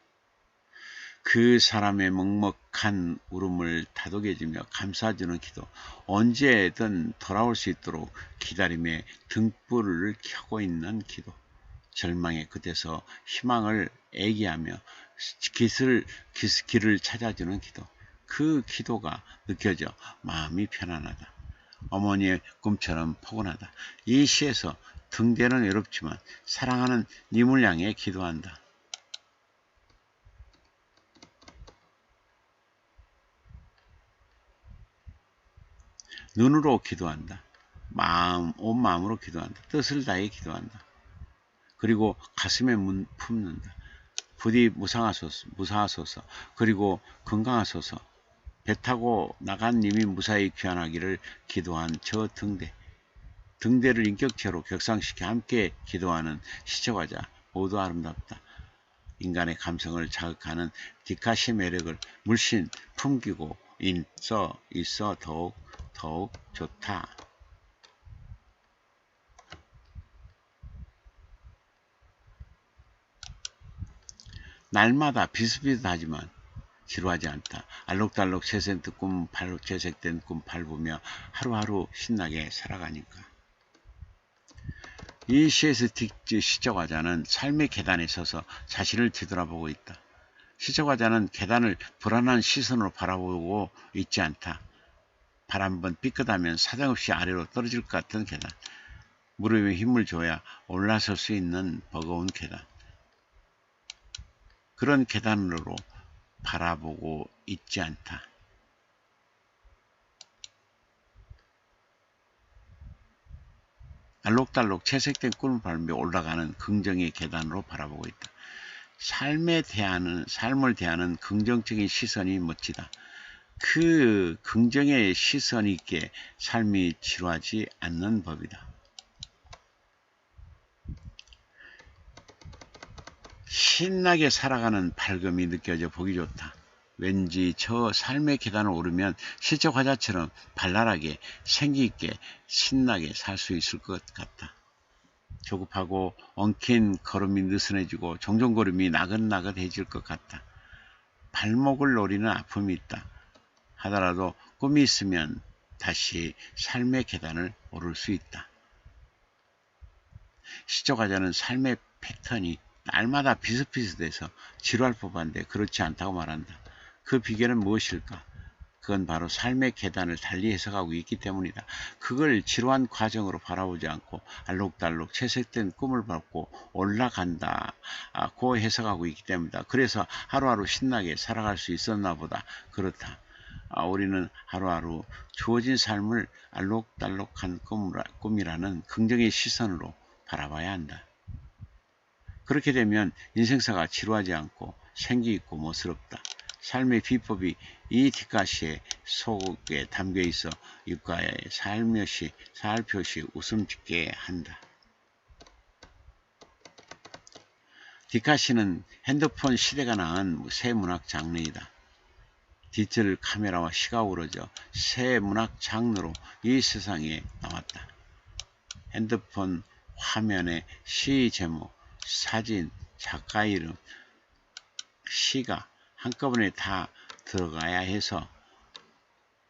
그 사람의 먹먹한 울음을 다독여주며 감싸주는 기도, 언제든 돌아올 수 있도록 기다림에 등불을 켜고 있는 기도, 절망의 끝에서 희망을 애기하며 길을 찾아주는 기도, 그 기도가 느껴져 마음이 편안하다. 어머니의 꿈처럼 포근하다. 이 시에서 등대는 외롭지만 사랑하는 님을 향해 기도한다. 눈으로 기도한다. 온 마음으로 기도한다. 뜻을 다해 기도한다. 그리고 가슴에 품는다. 부디 무사하소서. 그리고 건강하소서. 배 타고 나간 님이 무사히 귀환하기를 기도한 저 등대를 인격체로 격상시켜 함께 기도하는 시적화자 모두 아름답다. 인간의 감성을 자극하는 뒷가시 매력을 물씬 풍기고 있어 더욱 좋다. 날마다 비슷비슷하지만 지루하지 않다. 알록달록 채색된 꿈 밟으며 하루하루 신나게 살아가니까. 이 시에서 시적화자는 삶의 계단에 서서 자신을 뒤돌아보고 있다. 시적화자는 계단을 불안한 시선으로 바라보고 있지 않다. 발 한번 삐끗하면 사정없이 아래로 떨어질 것 같은 계단. 무릎에 힘을 줘야 올라설 수 있는 버거운 계단. 그런 계단으로 바라보고 있지 않다. 알록달록 채색된 꿈을 바라며 올라가는 긍정의 계단으로 바라보고 있다. 삶을 대하는 긍정적인 시선이 멋지다. 그 긍정의 시선 있게 삶이 지루하지 않는 법이다. 신나게 살아가는 밝음이 느껴져 보기 좋다. 왠지 저 삶의 계단을 오르면 실제 화자처럼 발랄하게 생기있게 신나게 살 수 있을 것 같다. 조급하고 엉킨 걸음이 느슨해지고 종종 걸음이 나긋나긋해질 것 같다. 발목을 노리는 아픔이 있다 하더라도 꿈이 있으면 다시 삶의 계단을 오를 수 있다. 시적화자는 삶의 패턴이 날마다 비슷비슷해서 지루할 법한데 그렇지 않다고 말한다. 그 비결은 무엇일까? 그건 바로 삶의 계단을 달리 해석하고 있기 때문이다. 그걸 지루한 과정으로 바라보지 않고 알록달록 채색된 꿈을 밟고 올라간다고 해석하고 있기 때문이다. 그래서 하루하루 신나게 살아갈 수 있었나 보다. 그렇다. 우리는 하루하루 주어진 삶을 알록달록한 꿈이라는 긍정의 시선으로 바라봐야 한다. 그렇게 되면 인생사가 지루하지 않고 생기있고 멋스럽다. 삶의 비법이 이 뒷가시의 속에 담겨 있어 입가에 살며시 웃음 짓게 한다. 뒷가시는 핸드폰 시대가 낳은 새 문학 장르이다. 디지털 카메라와 시가 어우러져 새 문학 장르로 이 세상에 나왔다. 핸드폰 화면에 시 제목, 사진, 작가 이름, 시가 한꺼번에 다 들어가야 해서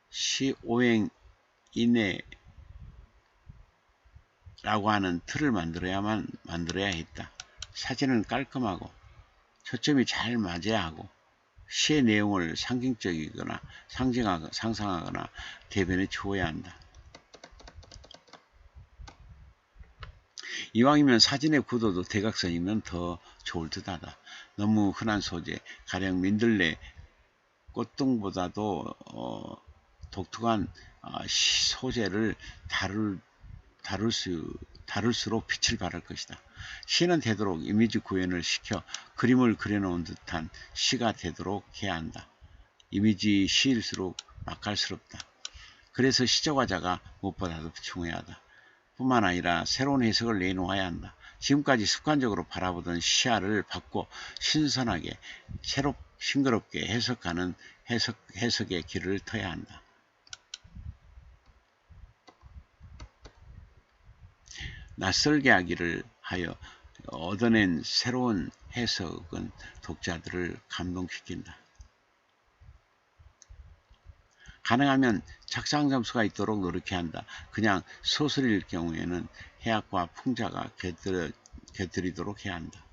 시오행 이내라고 하는 틀을 만들어야 했다. 사진은 깔끔하고 초점이 잘 맞아야 하고 시의 내용을 상징적이거나 상상하거나 대변해 주어야 한다. 이왕이면 사진의 구도도 대각선이면 더 좋을 듯하다. 너무 흔한 소재, 가령 민들레 꽃등보다도 독특한 소재를 다룰수록 빛을 발할 것이다. 시는 되도록 이미지 구현을 시켜 그림을 그려놓은 듯한 시가 되도록 해야 한다. 이미지 시일수록 맛깔스럽다. 그래서 시적화자가 무엇보다도 중요하다. 뿐만 아니라 새로운 해석을 내놓아야 한다. 지금까지 습관적으로 바라보던 시야를 바꿔 신선하게 싱그럽게 해석하는 해석의 길을 터야 한다. 낯설게 하기를 하여 얻어낸 새로운 해석은 독자들을 감동시킨다. 가능하면 작상 점수가 있도록 노력해야 한다. 그냥 소설일 경우에는 해학과 풍자가 곁들이도록 해야 한다.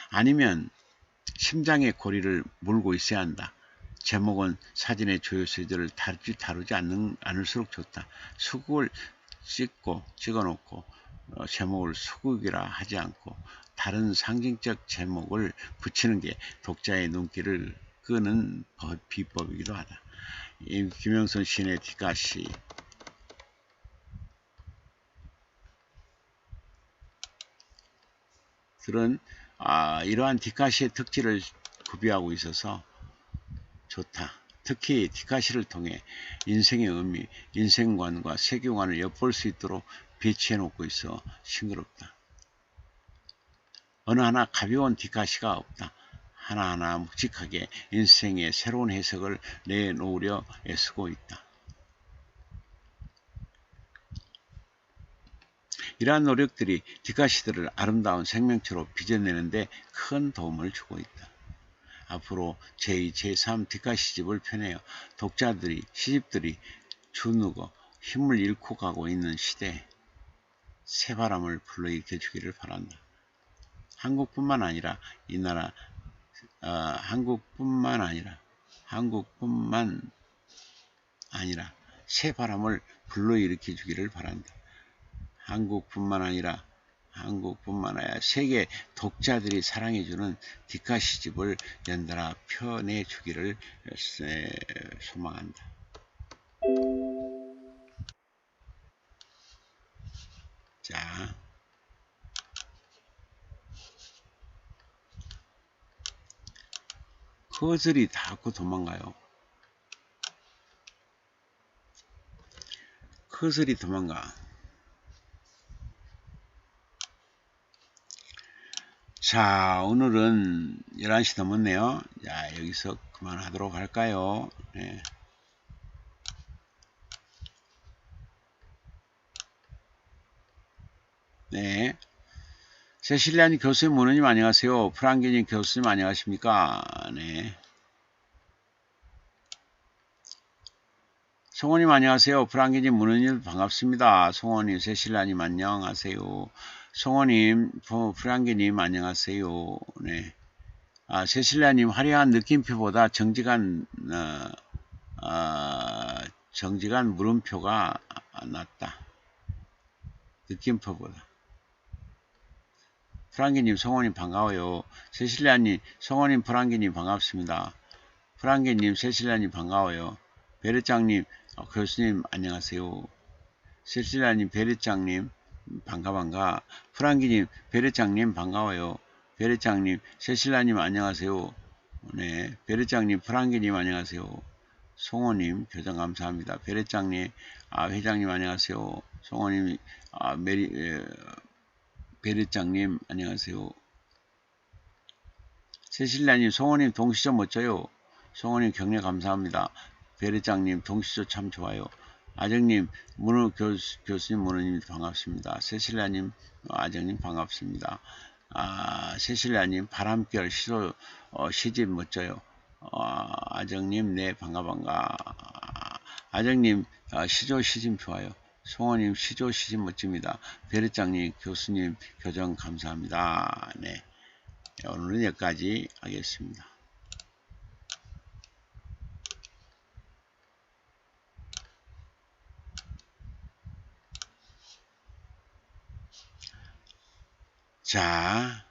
아니면 심장의 고리를 물고 있어야 한다. 제목은 사진의 주요 소재를 다루지 않을수록 좋다. 수국을 찍어놓고 제목을 수국이라 하지 않고 다른 상징적 제목을 붙이는 게 독자의 눈길을 끄는 비법이기도 하다. 김영선 시인의 뒷가시. 들은 이러한 뒷가시의 특질을 구비하고 있어서 좋다. 특히 뒷가시를 통해 인생의 의미, 인생관과 세계관을 엿볼 수 있도록 배치해 놓고 있어 싱그럽다. 어느 하나 가벼운 뒷가시가 없다. 하나하나 묵직하게 인생의 새로운 해석을 내놓으려 애쓰고 있다. 이러한 노력들이 뒷가시들을 아름다운 생명체로 빚어내는데 큰 도움을 주고 있다. 앞으로 제2, 제3 뒷가시집을 펴내어 시집들이 주눅어 힘을 잃고 가고 있는 시대에 새바람을 불러일으켜 주기를 바란다. 한국뿐만 아니라 새바람을 불러일으켜 주기를 바란다. 한국뿐만 아니라 세계 독자들이 사랑해주는 뒷가시집을 연달아 펴내주기를 소망한다. 자, 커즐이 자꾸 도망가요. 커즐이 도망가. 자, 오늘은 11시 넘었네요. 자, 여기서 그만하도록 할까요? 네. 네. 세실리아님 교수님, 문우님 안녕하세요. 프랑기님 교수님 안녕하십니까? 네. 송원님 안녕하세요. 프랑기님, 문우님 반갑습니다. 송원님, 세실리아님 안녕하세요. 송원님, 프랑기님 안녕하세요. 네. 세실리아님 화려한 느낌표보다 정직한 정직한 물음표가 낫다. 느낌표보다. 프랑기님, 성원님 반가워요. 세실리아님, 성원님, 프랑기님 반갑습니다. 프랑기님, 세실리아님 반가워요. 베르장님, 교수님 안녕하세요. 세실리아님, 베르장님 반가. 프랑기님, 베르장님 반가워요. 베르장님, 세실리아님 안녕하세요. 네, 베르장님, 프랑기님 안녕하세요. 송호님 교정 감사합니다. 베르장님, 회장님 안녕하세요. 송호님, 베르장님 안녕하세요. 세실리아님, 송호님 동시조 멋져요. 송호님 격려 감사합니다. 베르장님 동시조 참 좋아요. 아정님, 문우 교수님, 문우님 반갑습니다. 세실리아님, 아정님 반갑습니다. 세실리아님 바람결 시집 멋져요. 아정님, 네 반가. 아정님, 시조 시집 좋아요. 송호님, 시조 시집 멋집니다. 베르장님, 교수님 교정 감사합니다. 네, 오늘은 여기까지 하겠습니다. 자,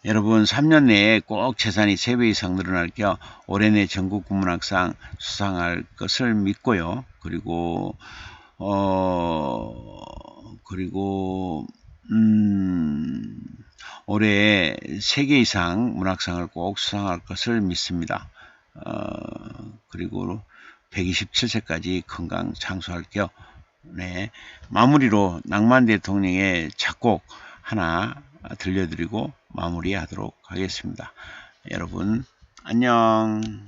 여러분 3년 내에 꼭 재산이 3배 이상 늘어날 겸 올해 내 전국 국문학상 수상할 것을 믿고요. 그리고 올해 3개 이상 문학상을 꼭 수상할 것을 믿습니다. 그리고 127세까지 건강 장수할 겸 네, 마무리로 낭만 대통령의 작곡 하나 들려드리고 마무리하도록 하겠습니다. 여러분 안녕.